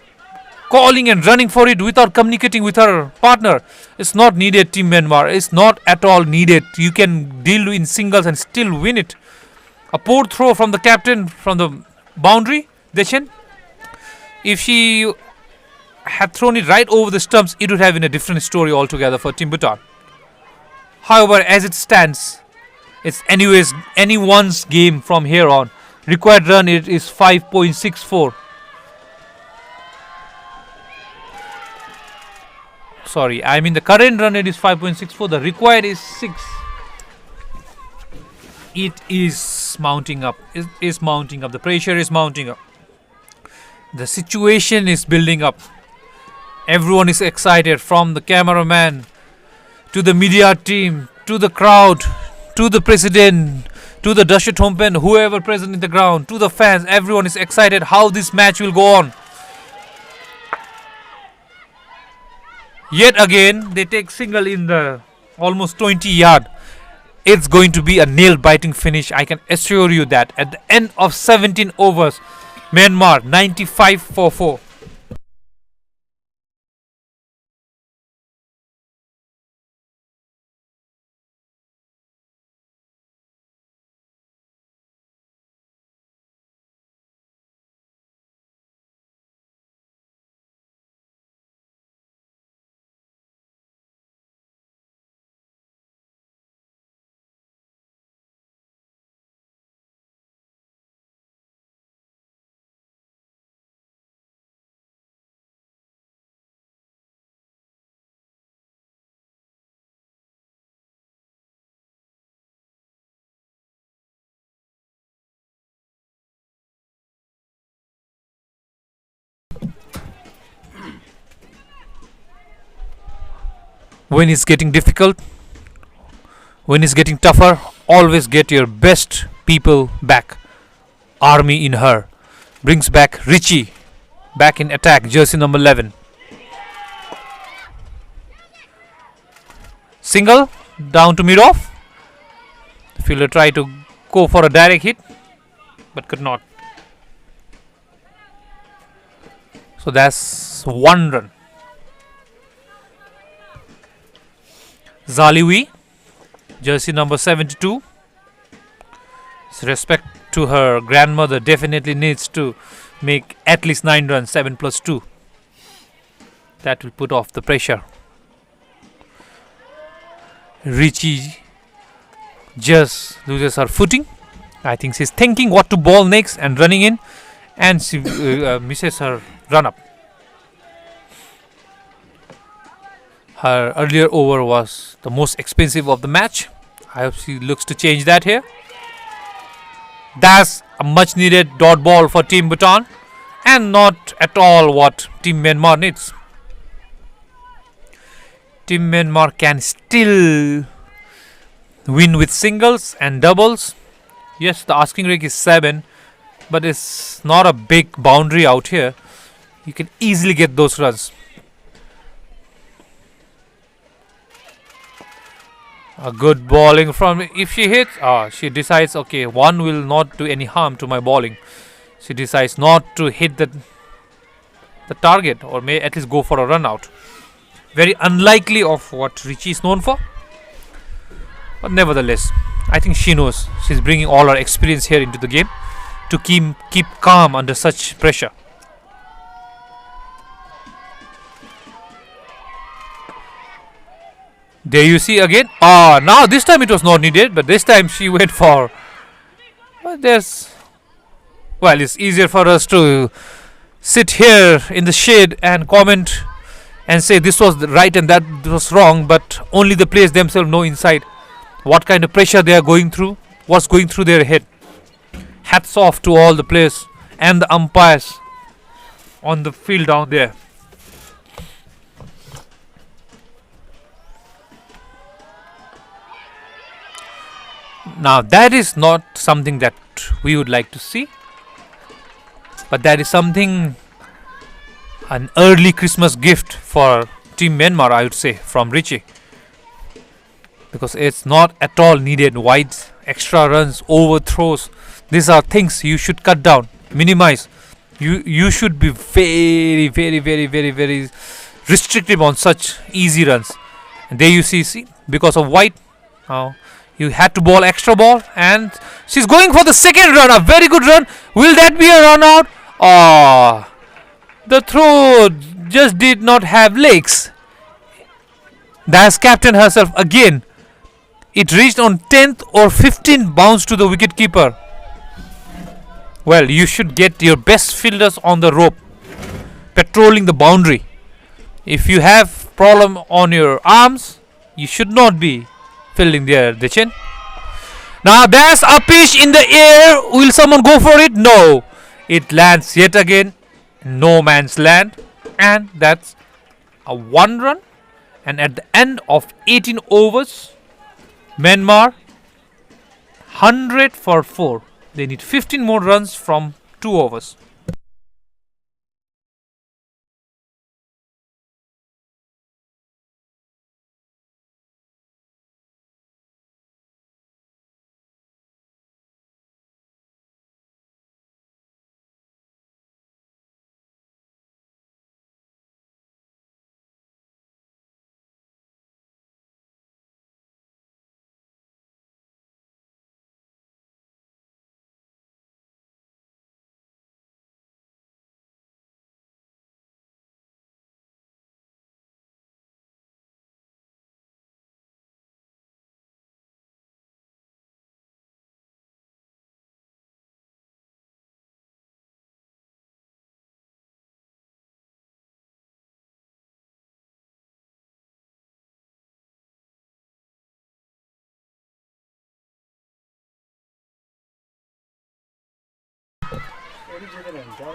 calling and running for it without communicating with her partner. It's not needed, Team Myanmar. It's not at all needed. You can deal in singles and still win it. A poor throw from the captain from the boundary, Dechen. If she had thrown it right over the stumps, it would have been a different story altogether for Team Bhutan. However, as it stands, it's anyways anyone's game from here on. Required run is 5.64. Sorry, I mean the current run rate is 5.64. The required is 6. It is mounting up. It is mounting up. The pressure is mounting up. The situation is building up. Everyone is excited, from the cameraman to the media team to the crowd to the president to the Dasha Thompen, whoever present in the ground, to the fans. Everyone is excited how this match will go on. Yet again, they take single in the almost 20 yard. It's going to be a nail-biting finish. I can assure you that. At the end of 17 overs, Myanmar 95 for 4. When it's getting difficult, when it's getting tougher, always get your best people back. Army in her brings back Richie back in attack, jersey number 11. Single down to mid-off. Fielder tried to go for a direct hit but could not. So that's 1 run. Zaliwi, jersey number 72. Respect to her grandmother, definitely needs to make at least 9 runs, 7 plus 2. That will put off the pressure. Richie just loses her footing. I think she's thinking what to ball next and running in, and she misses her run up. Her earlier over was the most expensive of the match. I hope she looks to change that here. That's a much needed dot ball for Team Bhutan, and not at all what Team Myanmar needs. Team Myanmar can still win with singles and doubles. Yes, the asking rate is 7, but it's not a big boundary out here. You can easily get those runs. A good bowling from, if she hits, she decides, okay, 1 will not do any harm to my bowling. She decides not to hit the target, or may at least go for a run out. Very unlikely of what Richie is known for. But nevertheless, I think she knows. She's bringing all her experience here into the game to keep calm under such pressure. There you see again. Now this time it was not needed, but this time she went for. It's easier for us to sit here in the shade and comment and say this was right and that was wrong, but only the players themselves know inside what kind of pressure they are going through, what's going through their head. Hats off to all the players and the umpires on the field down there. Now that is not something that we would like to see, but that is something, an early Christmas gift for Team Myanmar, I would say, from Richie, because it's not at all needed. Wides, extra runs, overthrows, these are things you should cut down, minimize. You should be very restrictive on such easy runs. And there you see because of White, now you had to bowl extra ball, and she's going for the second run, a very good run. Will that be a run out? Ah, the throw just did not have legs. That's captain herself again. It reached on 10th or 15th bounce to the wicket keeper. Well, you should get your best fielders on the rope, patrolling the boundary. If you have problem on your arms, you should not be fielding there, Dechin. Now there's a pitch in the air. Will someone go for it? No. It lands yet again. No man's land. And that's a 1 run. And at the end of 18 overs, Myanmar 100 for 4. They need 15 more runs from 2 overs.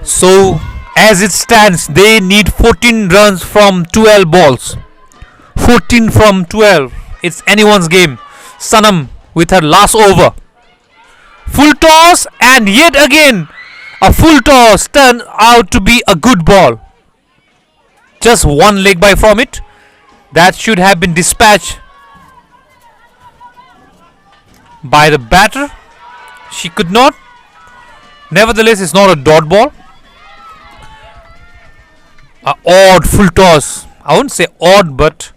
So, as it stands, they need 14 runs from 12 balls. 14 from 12. It's anyone's game. Sanam with her last over. Full toss, and yet again, a full toss turned out to be a good ball. Just one leg by from it. That should have been dispatched by the batter. She could not. Nevertheless, it's not a dot ball. A odd full toss. I wouldn't say odd, but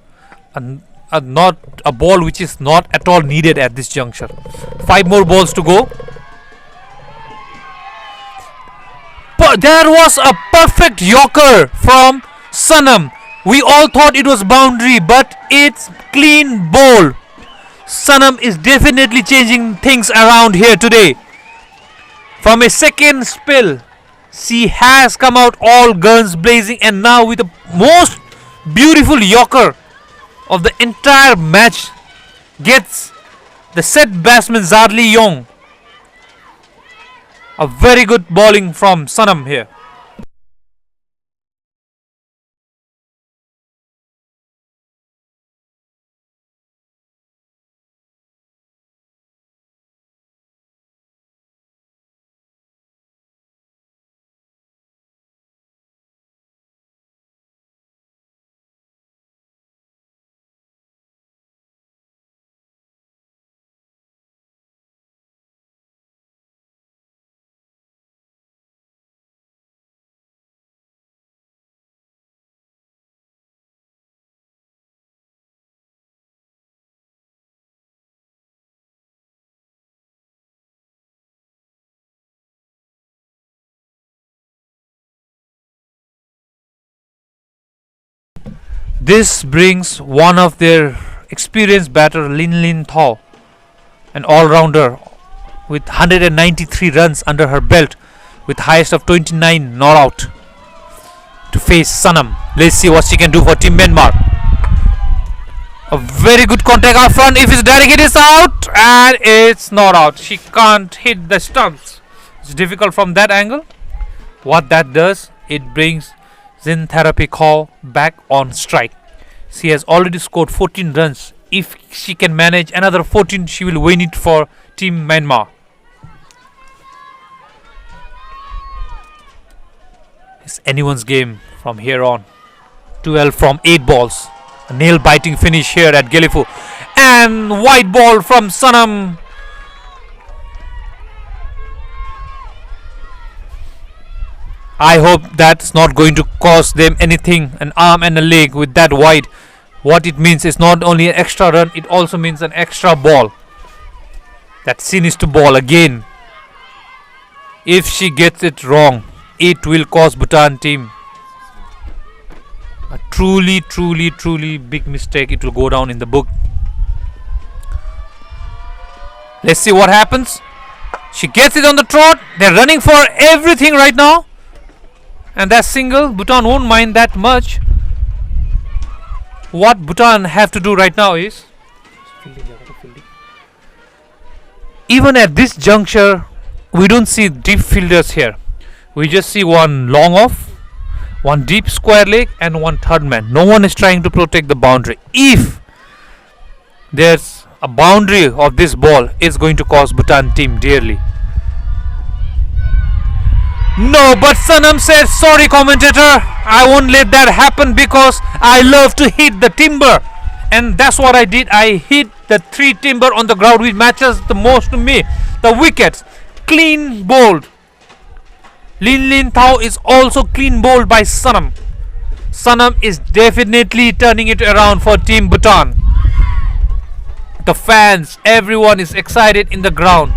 not a ball which is not at all needed at this juncture. 5 more balls to go. But there was a perfect yorker from Sanam. We all thought it was boundary, but it's clean bowl. Sanam is definitely changing things around here today. From a second spill, she has come out all guns blazing, and now with the most beautiful yorker of the entire match gets the set batsman Zadli Yong. A very good bowling from Sanam here. This brings one of their experienced batter, Lin Lin Thao, an all-rounder with 193 runs under her belt, with highest of 29 not out. to face Sanam. Let's see what she can do for Team Myanmar. A very good contact up front. If it's direct, it is out, and it's not out. She can't hit the stumps. It's difficult from that angle. What that does, it brings Zin Therapy Call back on strike. She has already scored 14 runs. If she can manage another 14, she will win it for Team Myanmar. It's anyone's game from here on. 12 from 8 balls. A nail-biting finish here at Gelifu. And white ball from Sanam. I hope that's not going to cost them anything. An arm and a leg with that wide. What it means is not only an extra run, it also means an extra ball. That sinister ball again. If she gets it wrong, it will cost Bhutan team a truly big mistake. It will go down in the book. Let's see what happens. She gets it on the trot. They're running for everything right now. And that single, Bhutan won't mind that much. What Bhutan have to do right now is, even at this juncture, we don't see deep fielders here. We just see one long off, one deep square leg, and one third man. No one is trying to protect the boundary. If there's a boundary of this ball, it's going to cost Bhutan team dearly. No, but Sanam said, sorry commentator, I won't let that happen because I love to hit the timber. And that's what I did. I hit the 3 timber on the ground, which matches the most to me. The wickets, clean bowled. Lin Lin Thao is also clean bowled by Sanam. Sanam is definitely turning it around for Team Bhutan. The fans, everyone is excited in the ground.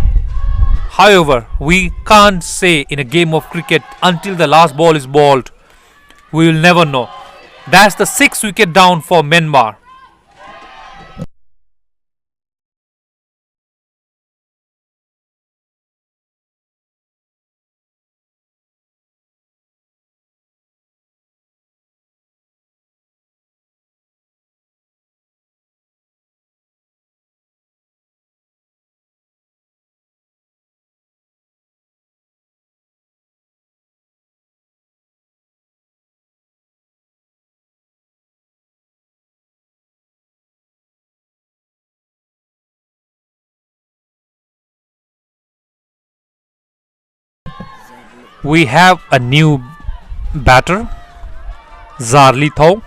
However, we can't say in a game of cricket until the last ball is bowled. We will never know. That's the 6th wicket down for Myanmar. We have a new batter, Zarli Thau.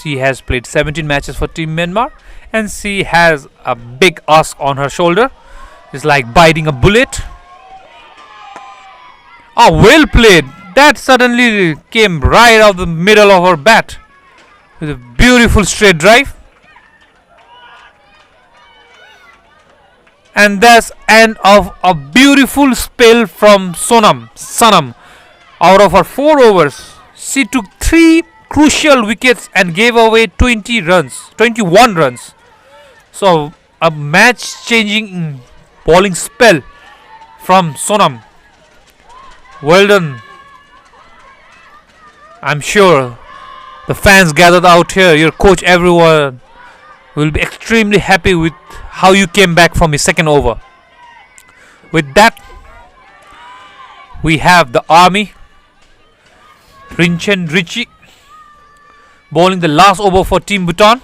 She has played 17 matches for Team Myanmar and she has a big ask on her shoulder. It's like biting a bullet. Ah, well played. That suddenly came right out of the middle of her bat with a beautiful straight drive. And that's end of a beautiful spell from Sanam. Out of her 4 overs, she took 3 crucial wickets and gave away 21 runs. So a match-changing bowling spell from Sanam. Well done. I'm sure the fans gathered out here, your coach, everyone will be extremely happy with how you came back from his 2nd over. With that, we have the army. Rinchen Richie bowling the last over for Team Bhutan.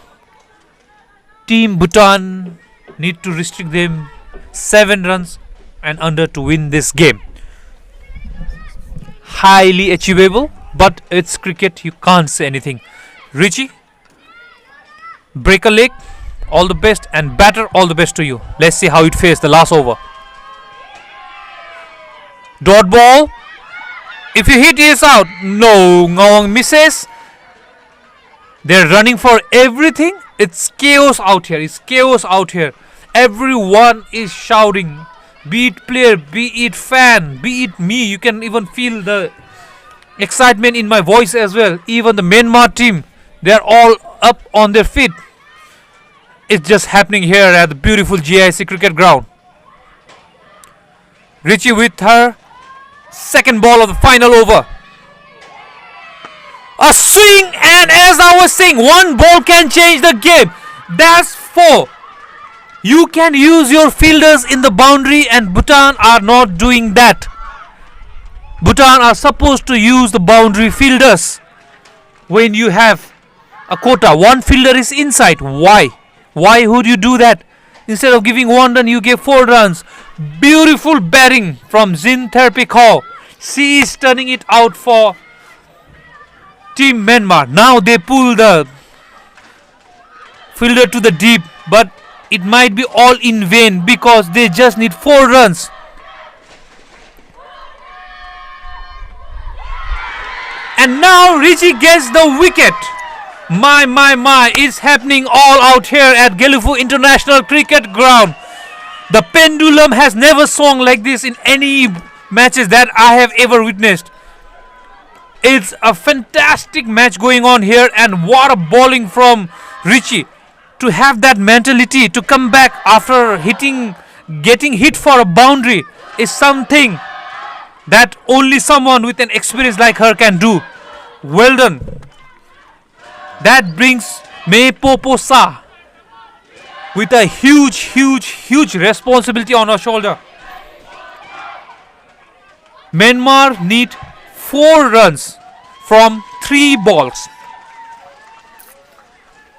Team Bhutan need to restrict them 7 runs and under to win this game. Highly achievable, but it's cricket, you can't say anything. Richie, break a leg, all the best, and batter, all the best to you. Let's see how it fares the last over. Dot ball. If you hit, is out. No, Ngawang misses. They're running for everything. It's chaos out here. It's chaos out here. Everyone is shouting. Be it player, be it fan, be it me. You can even feel the excitement in my voice as well. Even the Myanmar team, they're all up on their feet. It's just happening here at the beautiful GIC cricket ground. Richie with her Second ball of the final over. A swing, and as I was saying, one ball can change the game. That's 4. You can use your fielders in the boundary, and Bhutan are not doing that. Bhutan are supposed to use the boundary fielders. When you have a quota, one fielder is inside. Why? Why would you do that? Instead of giving 1 run, you gave 4 runs. Beautiful batting from Zin Therpikho. She is turning it out for Team Myanmar. Now they pull the fielder to the deep, but it might be all in vain because they just need 4 runs. And now Richie gets the wicket. My, it's happening all out here at Gelifu International Cricket Ground. The pendulum has never swung like this in any matches that I have ever witnessed. It's a fantastic match going on here, and what a bowling from Richie. To have that mentality to come back after getting hit for a boundary is something that only someone with an experience like her can do. Well done. That brings May Poposa with a huge responsibility on her shoulder. Myanmar need 4 runs from 3 balls.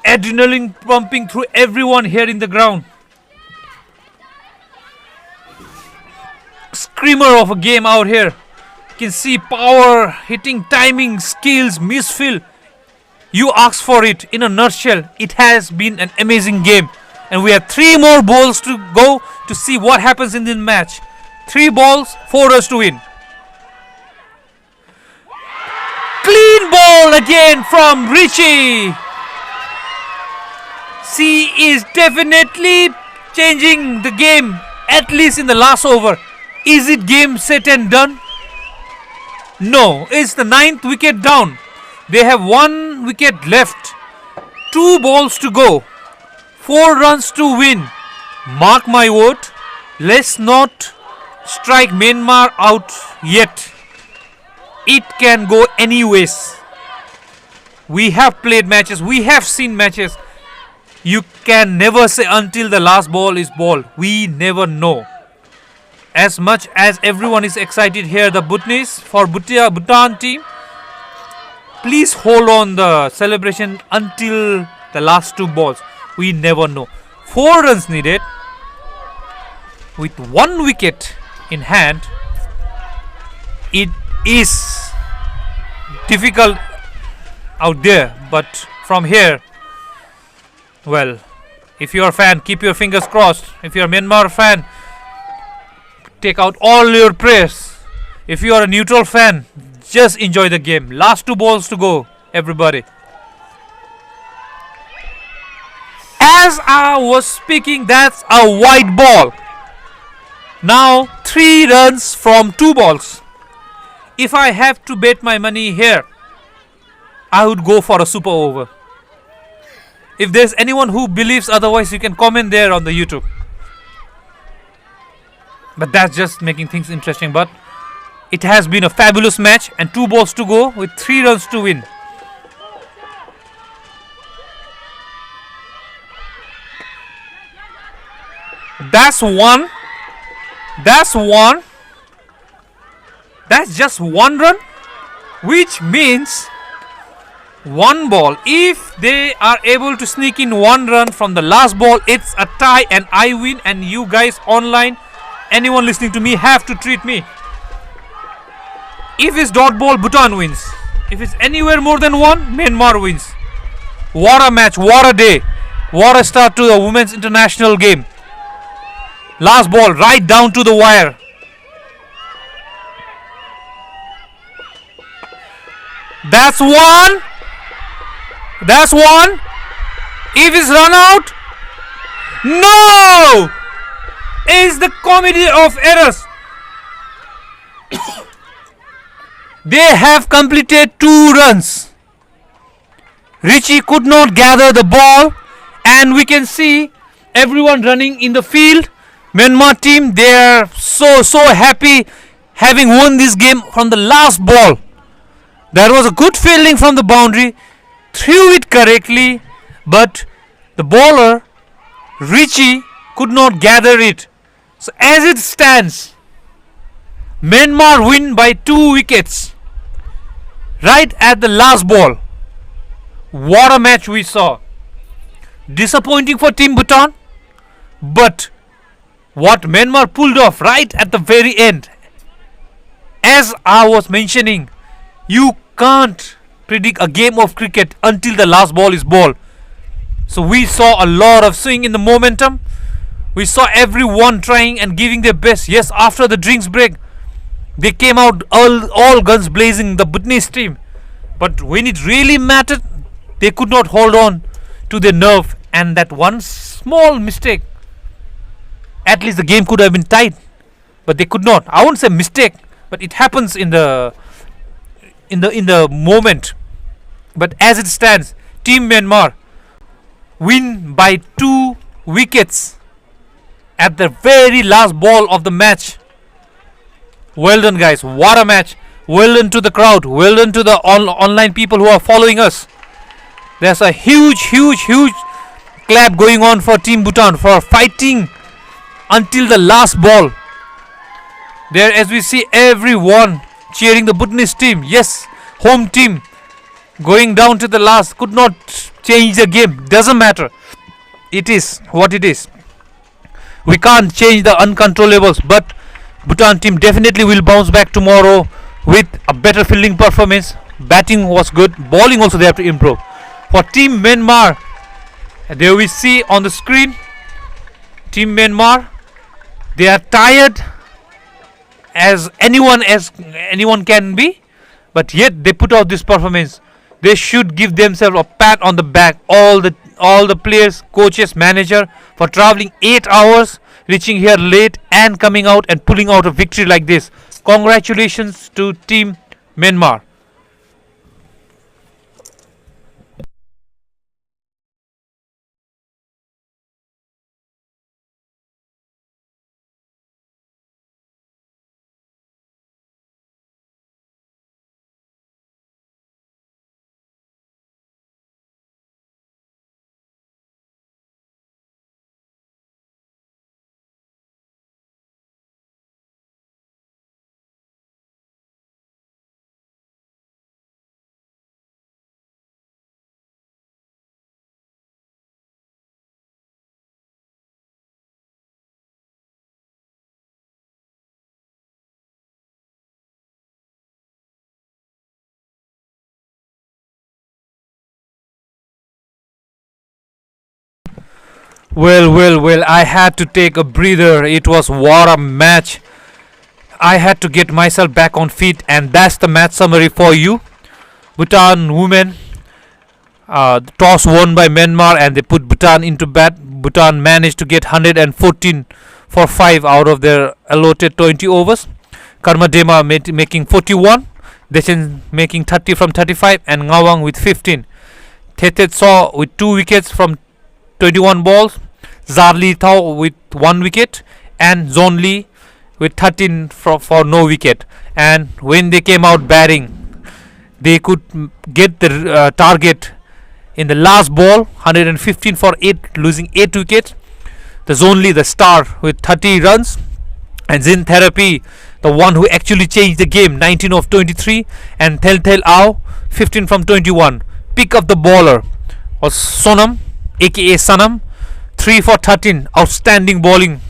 Adrenaline pumping through everyone here in the ground. Screamer of a game out here. You can see power, hitting, timing, skills, misfill. You asked for it. In a nutshell, it has been an amazing game. And we have 3 more balls to go to see what happens in this match. 3 balls, 4 runs to win. Clean ball again from Richie. She is definitely changing the game, at least in the last over. Is it game set and done? No, it's the 9th wicket down. They have 1 wicket left. 2 balls to go. 4 runs to win. Mark my word, let's not strike Myanmar out yet. It can go anyways. We have played matches, we have seen matches. You can never say until the last ball is ball. We never know. As much as everyone is excited here, the Bhutanese for Bhutan team, please hold on the celebration until the last 2 balls. We never know. 4 runs needed. With 1 wicket in hand, it is difficult out there. But from here, well, if you're a fan, keep your fingers crossed. If you're a Myanmar fan, take out all your prayers. If you are a neutral fan, just enjoy the game. Last 2 balls to go, everybody. As I was speaking, that's a wide ball. Now 3 runs from 2 balls. If I have to bet my money here, I would go for a super over. If there's anyone who believes otherwise, you can comment there on the YouTube. But that's just making things interesting. But it has been a fabulous match, and 2 balls to go with 3 runs to win. That's one. That's one. That's just 1 run, which means 1 ball. If they are able to sneak in 1 run from the last ball, it's a tie and I win, and you guys online, anyone listening to me, have to treat me. If it's dot ball, Bhutan wins. If it's anywhere more than 1, Myanmar wins. What a match, what a day, what a start to the women's international game. Last ball right down to the wire. That's 1. That's 1. If it's run out, no! It's the comedy of errors. They have completed 2 runs. Richie could not gather the ball, and we can see everyone running in the field. Myanmar team, they are so happy having won this game from the last ball. There was a good fielding from the boundary, threw it correctly, but the bowler Richie could not gather it. So as it stands, Myanmar win by 2 wickets right at the last ball. What a match we saw. Disappointing for Team Bhutan, but what Myanmar pulled off right at the very end. As I was mentioning, you can't predict a game of cricket until the last ball is bowled. So we saw a lot of swing in the momentum. We saw everyone trying and giving their best. Yes, after the drinks break, they came out all guns blazing, the Bhutanese team. But when it really mattered, they could not hold on to their nerve, and that one small mistake, at least the game could have been tied, but they could not. I won't say mistake, but it happens in the moment. But as it stands, Team Myanmar win by 2 wickets at the very last ball of the match. Well done, guys. What a match. Well done to the crowd. Well done to the online people who are following us. There's a huge clap going on for Team Bhutan for fighting until the last ball. There, as we see everyone cheering the Bhutanese team. Yes, home team going down to the last, could not change the game. Doesn't matter. It is what it is. We can't change the uncontrollables, but Bhutan team definitely will bounce back tomorrow with a better fielding performance. Batting was good. Bowling also they have to improve. For Team Myanmar, there we see on the screen, Team Myanmar, they are tired as anyone can be, but yet they put out this performance. They should give themselves a pat on the back. All the players, coaches, manager, for traveling 8 hours, reaching here late and coming out and pulling out a victory like this. Congratulations to Team Myanmar. Well, I had to take a breather. It was what a match. I had to get myself back on feet, and that's the match summary for you. Bhutan women, toss won by Myanmar, and they put Bhutan into bat. Bhutan managed to get 114 for 5 out of their allotted 20 overs. Karmadema making 41, Dechen making 30 from 35, and Ngawang with 15. Thetet Saw with 2 wickets from 21 balls, Zarli Thao with 1 wicket, and Zonli with 13 for no wicket. And when they came out batting, they could get the target in the last ball, 115 for 8, losing 8 wickets. The Zonli, the star, with 30 runs, and Zin Therapy, the one who actually changed the game, 19 of 23, and Tel Ao, 15 from 21. Pick up the bowler was Sonam, aka Sanam, 3 for 13, outstanding bowling